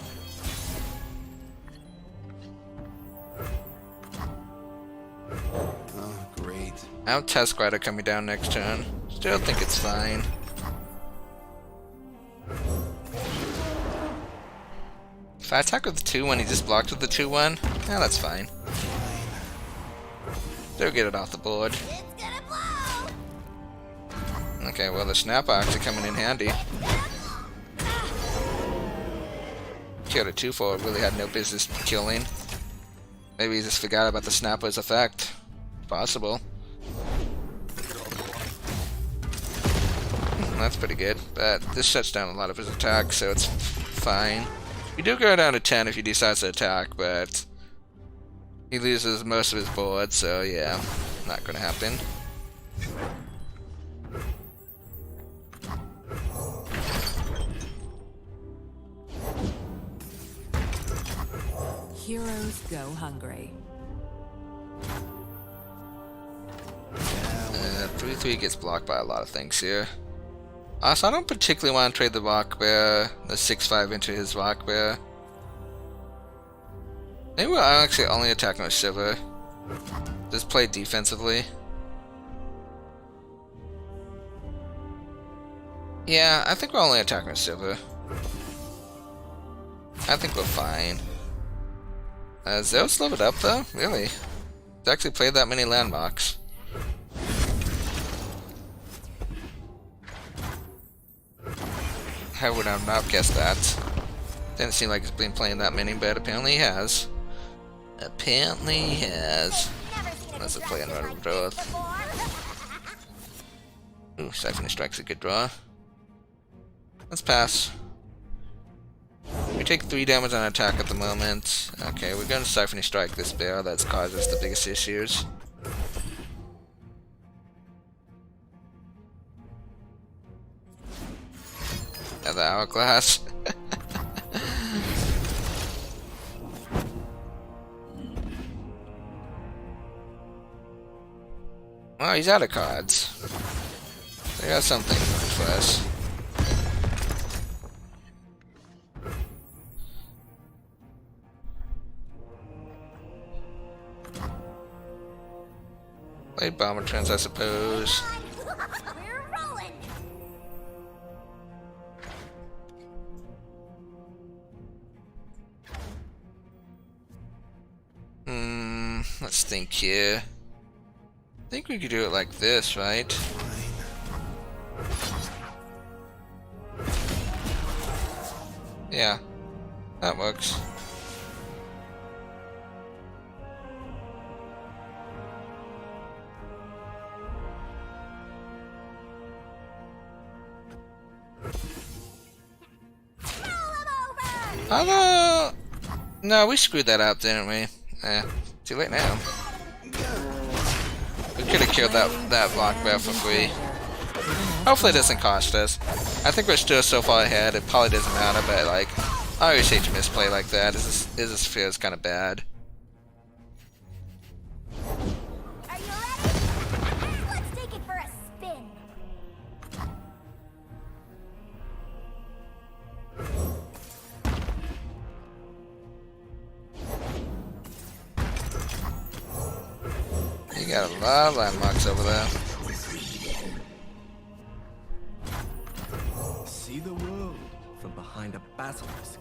Oh, great. I have Test Glider coming down next turn. Still think it's fine. If I attack with the 2-1, he just blocks with the 2-1. Yeah, that's fine. Still get it off the board. It's gonna blow! Okay, well the snap axe are coming in handy. Killed a 2-4, really had no business killing. Maybe he just forgot about the snapper's effect. Possible. That's pretty good, but this shuts down a lot of his attacks, so it's fine. You do go down to 10 if he decides to attack, but he loses most of his board, so yeah, not gonna happen. Heroes go hungry. 3-3 gets blocked by a lot of things here. So I don't particularly want to trade the Rock Bear, the 6-5 into his Rock Bear. Maybe we'll actually only attack with Sivir. Just play defensively. Yeah, I think we're only attacking with Sivir. I think we're fine. Zeus leveled up though? Really? He's actually played that many landmarks. I would have not guessed that. Didn't seem like he's been playing that many, but apparently he has. Apparently he has. Let's play another draw. Ooh, Siphoning Strike's a good draw. Let's pass. We take 3 damage on attack at the moment. Okay, we're going to Siphoning Strike this bear. That's caused us the biggest issues. Another hourglass. Oh, he's out of cards. They got something for us. Play Bomber Trends, I suppose. We're rolling! Let's think here. I think we could do it like this, right? Yeah, that works. Although, no, we screwed that up, didn't we? Too late now. We could have killed that Rock Bear for free. Hopefully it doesn't cost us. I think we're still so far ahead, it probably doesn't matter, but like, I always hate to misplay like that. It just feels kind of bad. Are you ready? Let's take it for a spin. You got a lot of landmarks over there. See the world from behind a basilisk.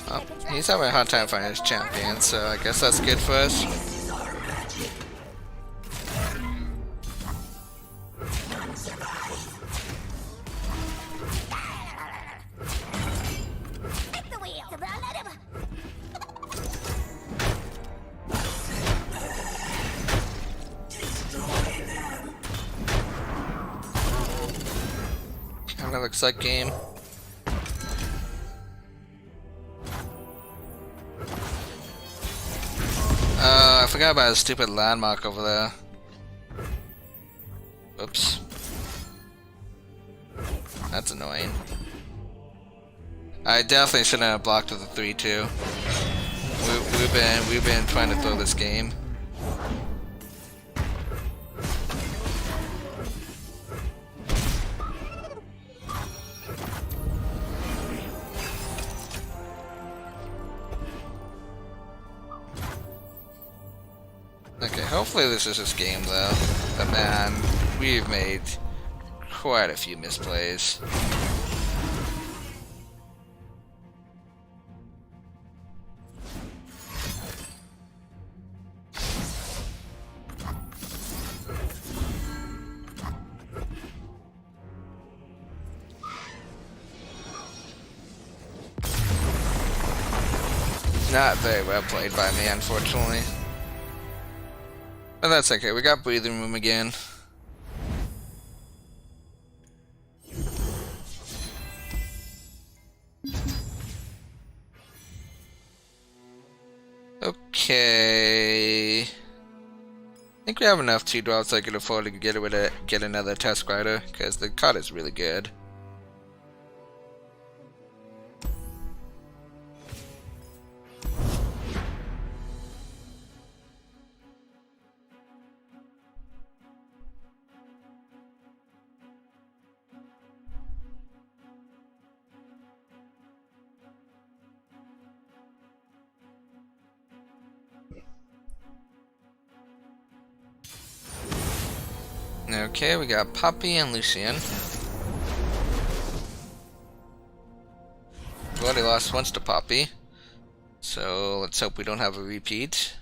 Oh, he's having a hard time finding his champion, so I guess that's good for us. Take the wheel. Kinda looks like game. I forgot about his stupid landmark over there. Oops. That's annoying. I definitely shouldn't have blocked with the 3-2. We've been trying to throw this game. Okay, hopefully this is this game though. But man, we've made quite a few misplays. Not very well played by me, unfortunately. But that's okay, we got breathing room again. Okay. I think we have enough 2-drops I can afford to get another Tusk Rider, because the card is really good. Okay, we got Poppy and Lucian. We've already lost once to Poppy, so let's hope we don't have a repeat.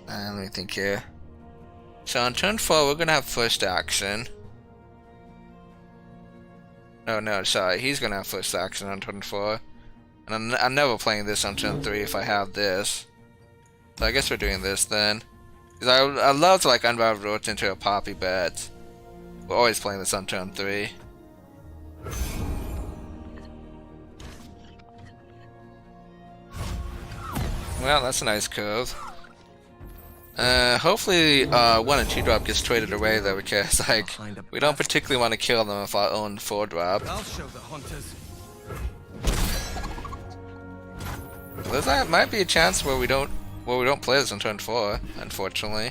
Let me think here. So on turn 4, we're gonna have first action. No, sorry, he's gonna have first action on turn 4. And I'm never playing this on turn 3 if I have this. So I guess we're doing this then. Because I love to like unravel roads into a Poppy, but we're always playing this on turn 3. Well, that's a nice curve. Hopefully 1 and 2 drop gets traded away though, because like we don't particularly want to kill them with our own 4 drop. I'll show the hunters. There might be a chance where we don't play this on turn 4, unfortunately.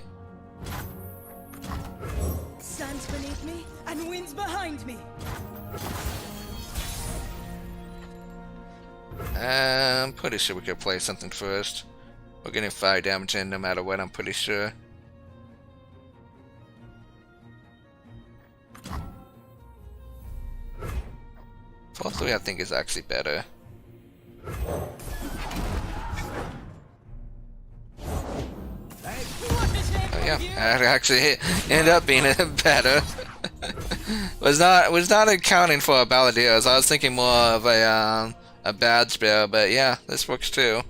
Sun's beneath me and wind's behind me. I'm pretty sure we could play something first. We're getting 5 damage in no matter what, I'm pretty sure. Fall 3 I think is actually better. Oh yeah, that actually ended up being better. was not accounting for Balladeers. I was thinking more of a bad spell, but yeah, this works too.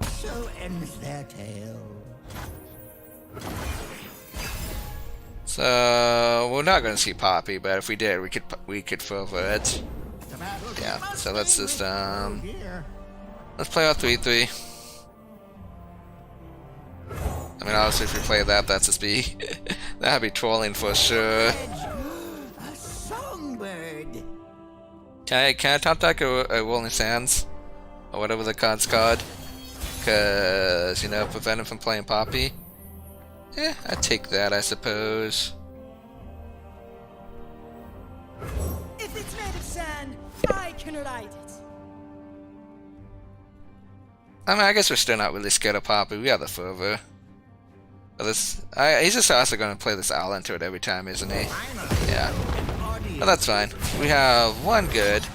So ends their tale. So we're not gonna see Poppy, but if we did, we could further it. Yeah. So let's just let's play our 3/3. I mean, obviously, if we play that, that's just be that'd be trolling for sure. A songbird. Can I top deck a Rolling Sands or whatever the card's called? Cause you know, prevent him from playing Poppy. Yeah, I'd take that, I suppose. If it's made of sand, I can ride it. I mean, I guess we're still not really scared of Poppy. We have the fervor. But he's just also going to play this owl into it every time, isn't he? Yeah. Well, that's fine. We have one good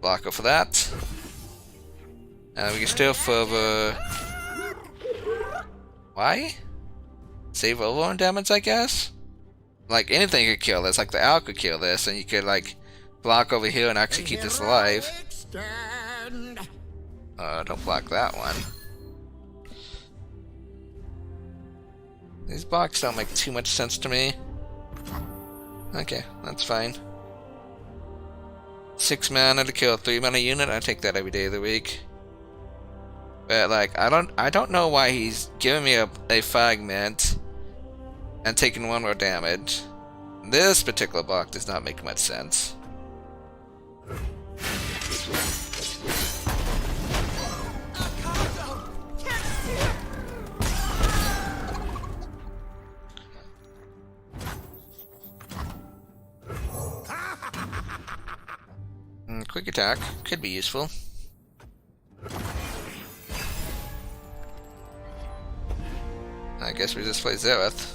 blocker for that. And we can still fervor. Why? Save overrun damage, I guess? Like, anything could kill this. Like, the owl could kill this, and you could, like, block over here and actually keep this alive. Don't block that one. These blocks don't make too much sense to me. Okay, that's fine. 6 mana to kill a 3 mana unit, I take that every day of the week. But like, I don't know why he's giving me a fragment and taking 1 more damage. This particular block does not make much sense. Quick attack could be useful. I guess we just play Xerath.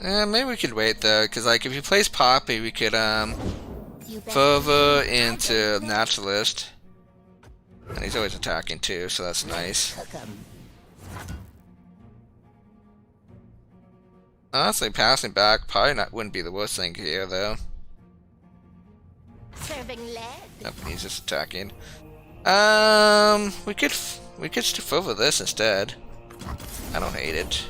Maybe we could wait though, because like if he plays Poppy, we could further into Naturalist, and he's always attacking too, so that's nice. Honestly, passing back probably wouldn't be the worst thing here though. Serving lead. Nope, he's just attacking. We could just further this instead. I don't hate it.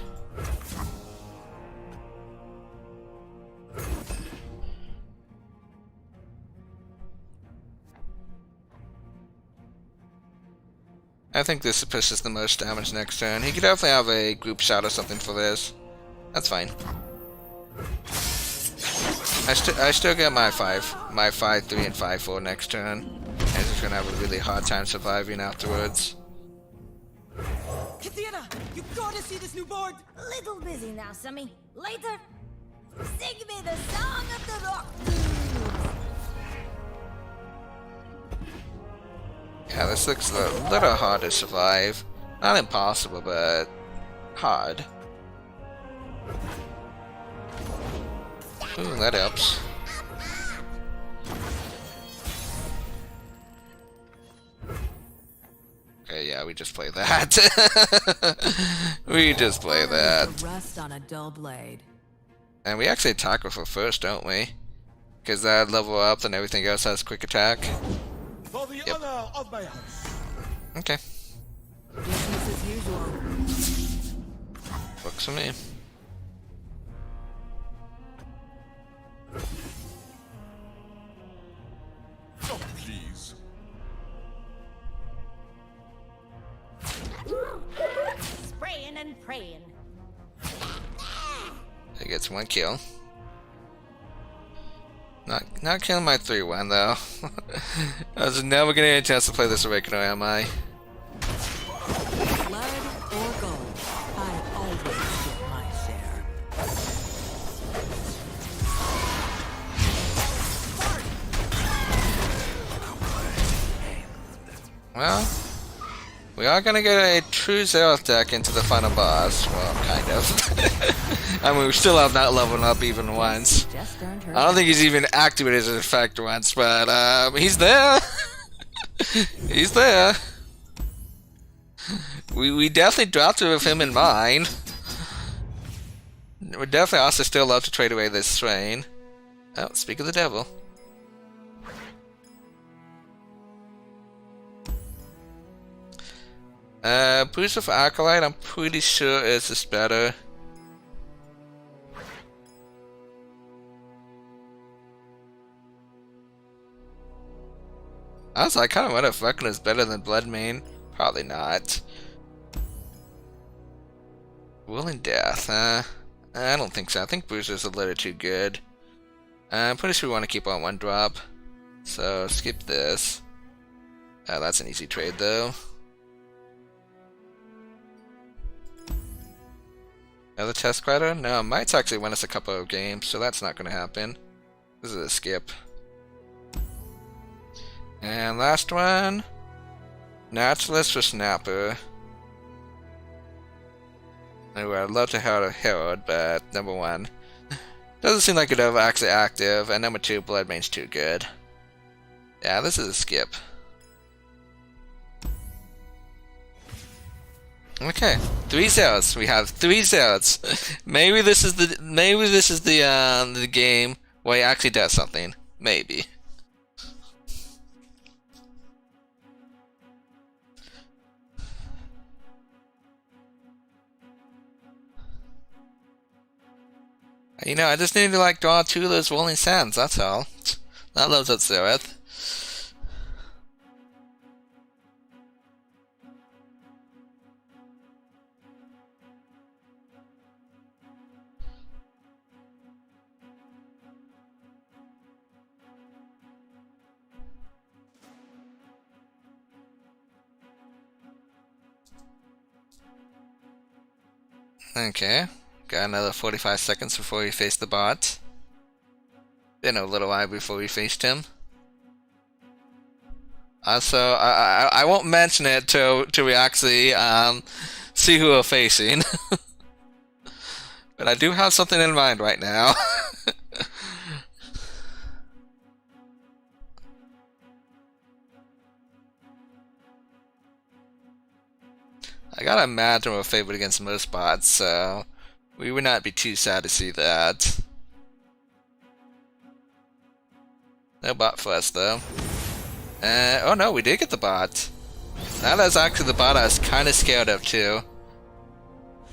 I think this pushes the most damage next turn. He could definitely have a group shot or something for this. That's fine. I still get my 5, 3, and 5, 4 next turn. And he's just gonna have a really hard time surviving afterwards. Katina, you gotta see this new board. Little busy now, Sammy. Later. Sing me the song of the rock. Yeah, this looks a little hard to survive. Not impossible, but hard. Ooh, that helps. Okay, yeah, we just play that. We just play that. Rust on a dull blade. And we actually attack with her first, don't we? Because that level up and everything else has quick attack. For the honor of my house. Okay. Business as usual. Works for me. Oh, please. Spraying and praying. He gets 1 kill. Not killing my 3-1 though. I was never gonna get a chance to play this Awakener, am I? Blood or gold, I always get my share. Well, we are gonna get a true Xerath deck into the final boss. Well, kind of. I mean, we still have not leveled up even once. Just earned her. I don't think he's even activated his effect once, but he's there. He's there. We definitely dropped it with him in mind. We definitely also still love to trade away this train. Oh, speak of the devil. Boost of Acolyte, I'm pretty sure is this better. Honestly, I kind of wonder if Reckoner is better than Bloodmane. Probably not. Willing Death, I don't think so. I think Bruiser's a little too good. I'm pretty sure we want to keep on 1 drop. So, skip this. That's an easy trade though. Another test crider? No, Might's actually win us a couple of games, so that's not going to happen. This is a skip. And last one. Naturalist for Snapper. Anyway, I'd love to have a Herald, but number 1. Doesn't seem like it'll actually active, and number 2, Bloodmane's too good. Yeah, this is a skip. Okay, 3 Xeraths. We have 3 Xeraths. Maybe this is the game where he actually does something. Maybe. You know, I just need to like draw 2 of those rolling sands. That's all. That loves up Xerath. Okay. Got another 45 seconds before we face the bot. Been a little while before we faced him. Also, I won't mention it till we actually see who we're facing. But I do have something in mind right now. I gotta imagine we're favored against most bots, so we would not be too sad to see that. No bot for us though. Oh no, we did get the bot. That is actually the bot I was kind of scared of too.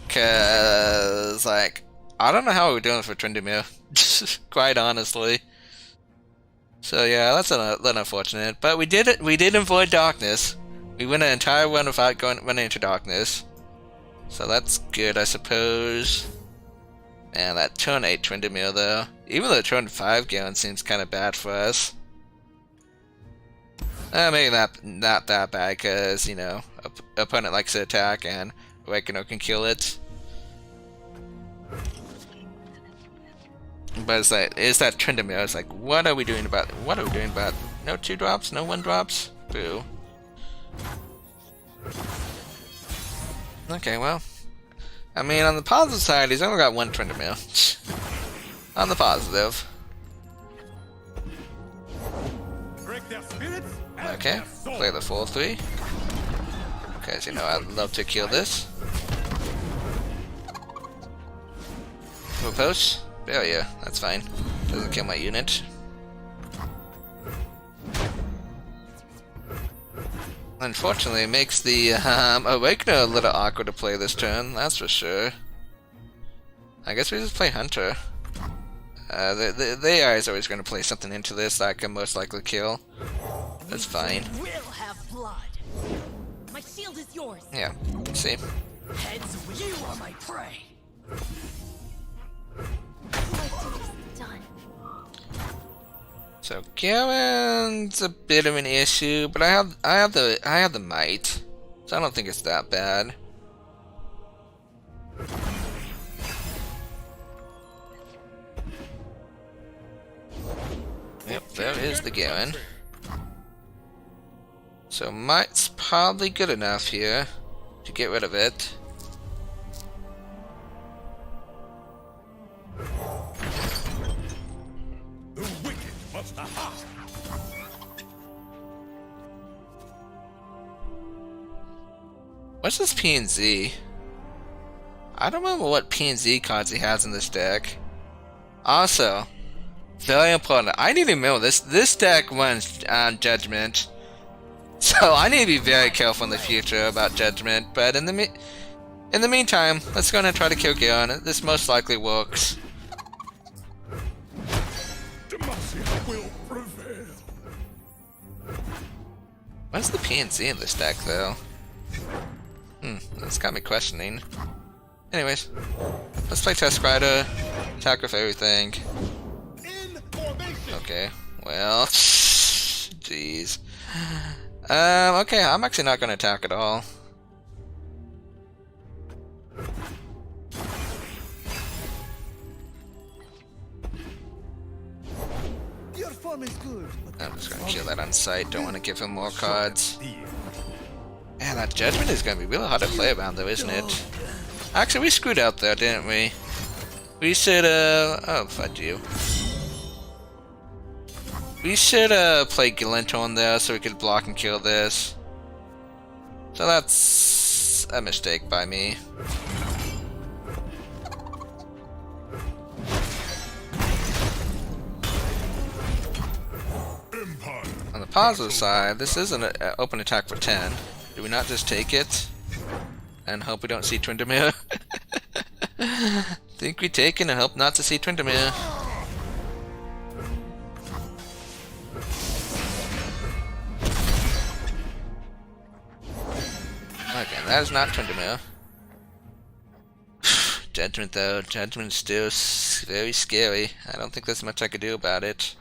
Cause like, I don't know how we're doing for Tryndamere, quite honestly. So yeah, that's a little unfortunate. But we did it. We did avoid darkness. We went an entire run without running into darkness. So that's good, I suppose. Man, that turn 8 Tryndamere though. Even though turn 5 Garen seems kind of bad for us. Maybe not that bad, because, you know, opponent likes to attack and Awakener can kill it. But it's like, is that Tryndamere? It's like, what are we doing about it? What are we doing about it? No 2 drops? No 1 drops? Boo. Okay, well. I mean, on the positive side, he's only got 1 Tryndamere. On the positive. Okay, play the 4-3. Because, you know, I'd love to kill this. Repulse? Barrier, that's fine. Doesn't kill my unit. Unfortunately, it makes the Awakener a little awkward to play this turn, that's for sure. I guess we just play Hunter. The AI is always going to play something into this that I can most likely kill. That's fine. Will have blood. My shield is yours. Yeah, see? Heads, you are my prey. Done. So Garen's a bit of an issue, but I have the might, so I don't think it's that bad. Yep, there is the Garen. So might's probably good enough here to get rid of it. The wicked must aha. What's this P and Z? I don't remember what P and Z cards he has in this deck. Also, very important. I need to remember this. This deck runs Judgment, so I need to be very careful in the future about Judgment. But in the meantime, let's go and try to kill Garen. This most likely works. Demacia will prevail. What's the P and Z in this deck, though? That's got me questioning. Anyways, let's play Test Rider. Attack with everything. Okay, well, jeez. Okay, I'm actually not gonna attack at all. Your form is good. I'm just gonna kill that on sight. Don't want to give him more cards. Man, that Judgment is gonna be really hard to play around, though, isn't it? Actually, we screwed out there, didn't we? We should, oh, fudge you. We should, play Glint on there so we could block and kill this. So that's a mistake by me. On the positive side, this is an open attack for 10. Do we not just take it? And hope we don't see Tryndamere? Think we take it and hope not to see Tryndamere. Okay, that is not Tryndamere. Judgment though, Judgment is still very scary. I don't think there's much I could do about it.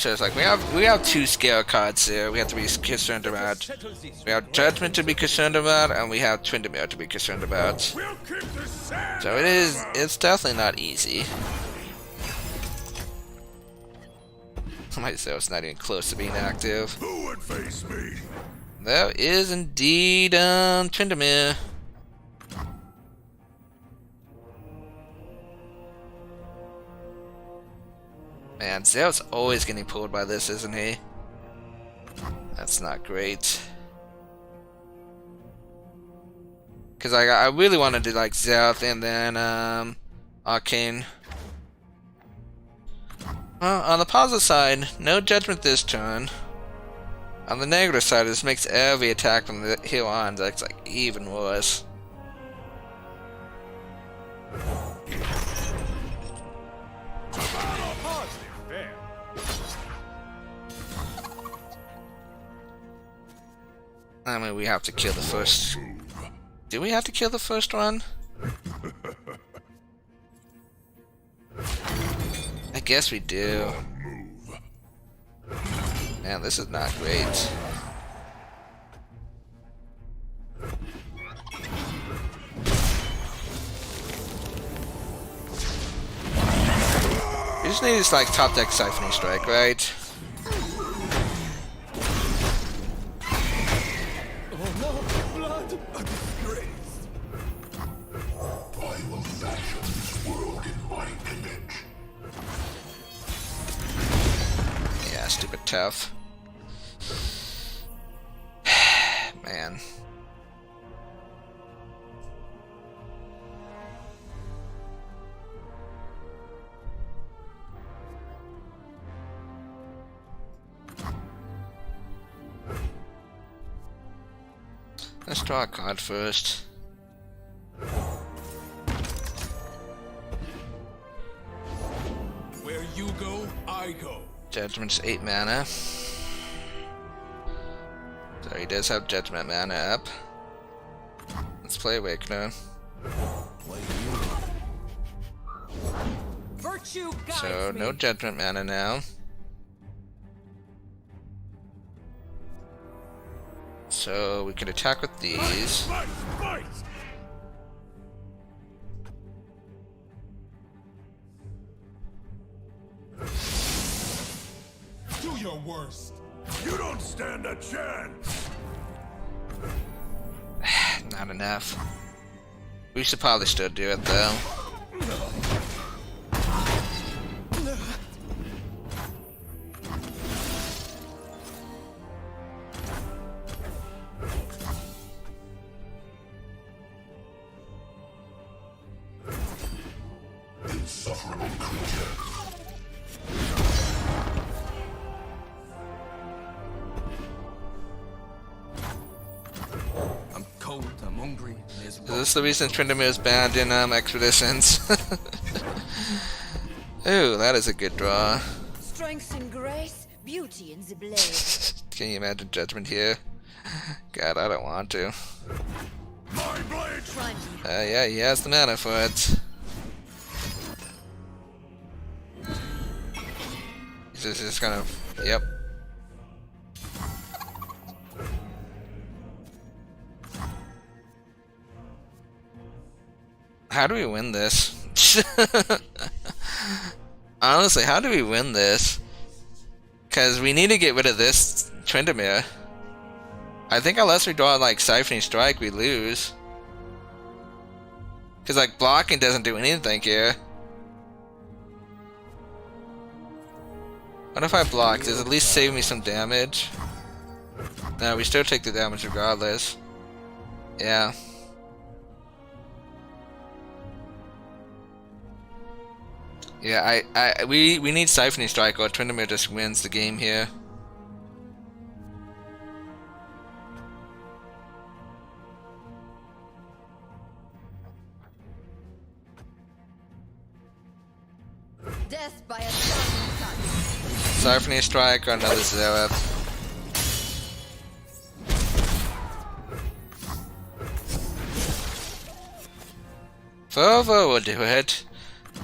So it's like we have two scale cards here we have to be concerned about. We have Judgment to be concerned about, and we have Tryndamere to be concerned about. So it's definitely not easy. My Zeal's not even close to being active. Who would face me? There is indeed Tryndamere. Man, Zeal's always getting pulled by this, isn't he? That's not great. Cause I really wanted to like Xerath and then Arcane. Well, on the positive side, no Judgment this turn. On the negative side, this makes every attack from the here on that's like even worse. I mean, we have to kill the first. Do we have to kill the first one? I guess we do. Man, this is not great. We just need this like top deck Siphoning Strike, right? Stupid tough. Man. Let's draw a card first. Where you go, I go. Judgment's 8 mana. So he does have Judgment mana up. Let's play Awakener. Virtue So no Judgment mana now. So we can attack with these. Do your worst. You don't stand a chance. Not enough. We should probably still do it though. Insufferable creature. I'm cold, I'm hungry, Is this the reason Tryndamere is banned in Expeditions? Ooh, that is a good draw. Strength and grace, beauty in the blade. Can you imagine Judgment here? God, I don't want to. My blade. Yeah, he has the mana for it. He's just kind of, yep. How do we win this? Honestly, how do we win this? Because we need to get rid of this Tryndamere. I think unless we draw like Siphoning Strike, we lose. Because like blocking doesn't do anything here. What if I block? Does it at least save me some damage? No, we still take the damage regardless. Yeah. Yeah, we need Siphoning Strike or Tryndamere just wins the game here. Death by a thousand cuts. Siphoning Strike or another Xerath. Fervor will do it.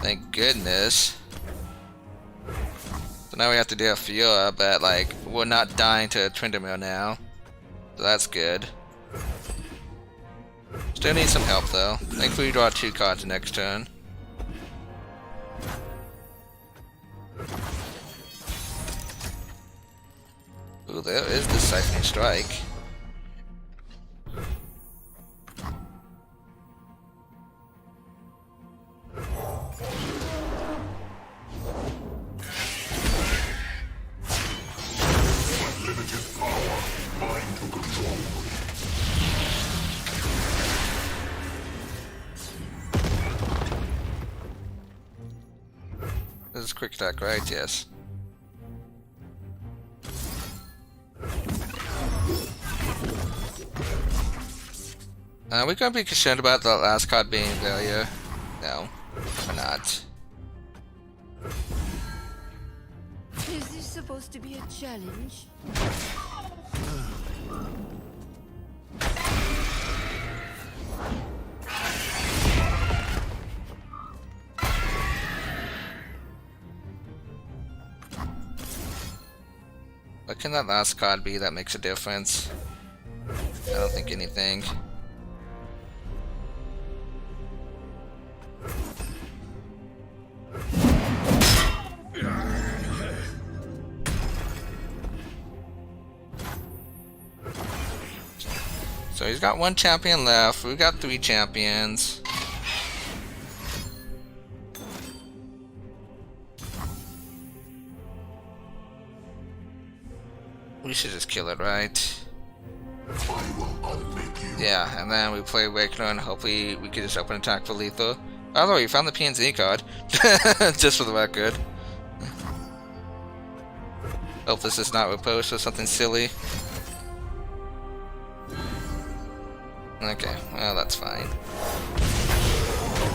Thank goodness. So now we have to deal with Fiora, but like we're not dying to Tryndamere now. So that's good. Still need some help though. Thankfully we draw 2 cards next turn. Ooh, there is the Siphoning Strike. Unlimited power, mine to control. This is quick attack, right? Yes. Are we gonna be concerned about the last card being failure? No, we're not. Is this supposed to be a challenge? What can that last card be that makes a difference? I don't think anything. So he's got 1 champion left. We've got 3 champions. We should just kill it, right? Yeah, and then we play Awakener and hopefully we can just open attack for lethal. By the way, we found the PNZ card. Just for the record. Hope this is not Riposte or something silly. Okay, well that's fine.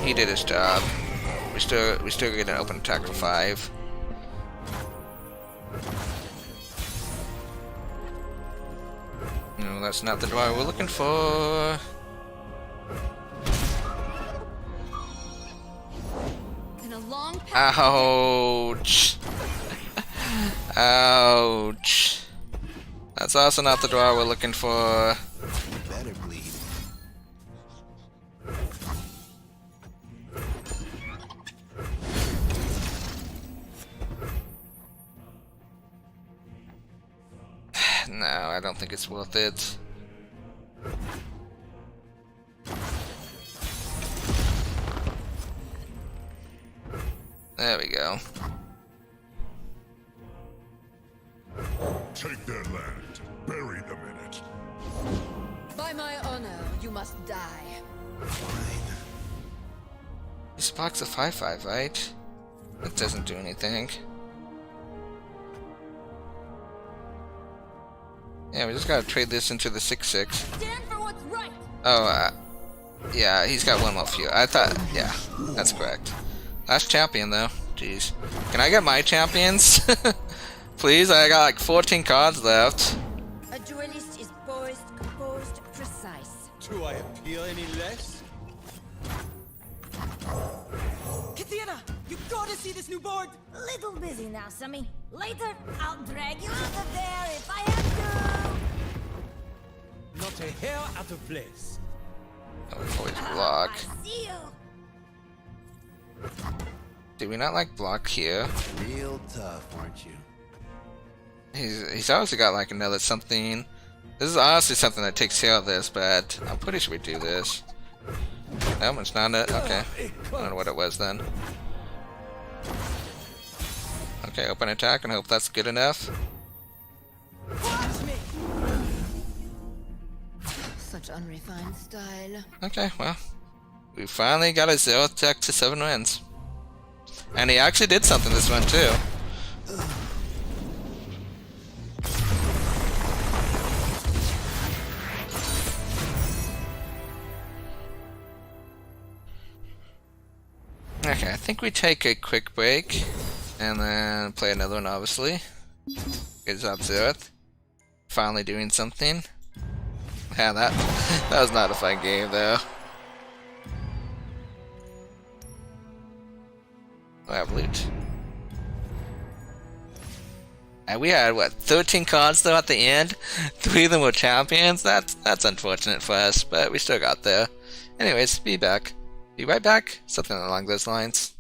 He did his job. We still get an open attack for 5. No, that's not the draw we're looking for. In a long Ouch. Ouch. That's also not the draw we're looking for. Better bleed. No, I don't think it's worth it. There we go. Take their land. Bury them in it. By my honor, you must die. This box a 5/5, right? That doesn't do anything. Yeah, we just gotta trade this into the 6/6. Stand for what's right. Oh, yeah, he's got 1 more few. I thought, yeah, that's correct. Last champion though. Jeez. Can I get my champions? Please, I got like 14 cards left. A duelist is poised, composed, precise. Do I appeal any less? Katina, you gotta see this new board! Little busy now, Sammy. Later, I'll drag you out of there if I have Not a hair out of place. Oh, we always to. block. I see you. Do we not like block here? Real tough, aren't you? He's obviously got like another something. This is honestly something that takes care of this, but I'm pretty sure we do this. No, it's not it. Okay. I don't know what it was then. Okay, open attack and hope that's good enough. Watch me! Such unrefined style. Okay, well. We finally got a 0 tech to 7 wins. And he actually did something this one too. Okay, I think we take a quick break and then play another one, obviously. Good job, Xerath. Finally doing something. Yeah, that was not a fun game though. I have loot. And we had, what, 13 cards though at the end? 3 of them were champions? That's unfortunate for us, but we still got there. Anyways, be back. Be right back. Something along those lines.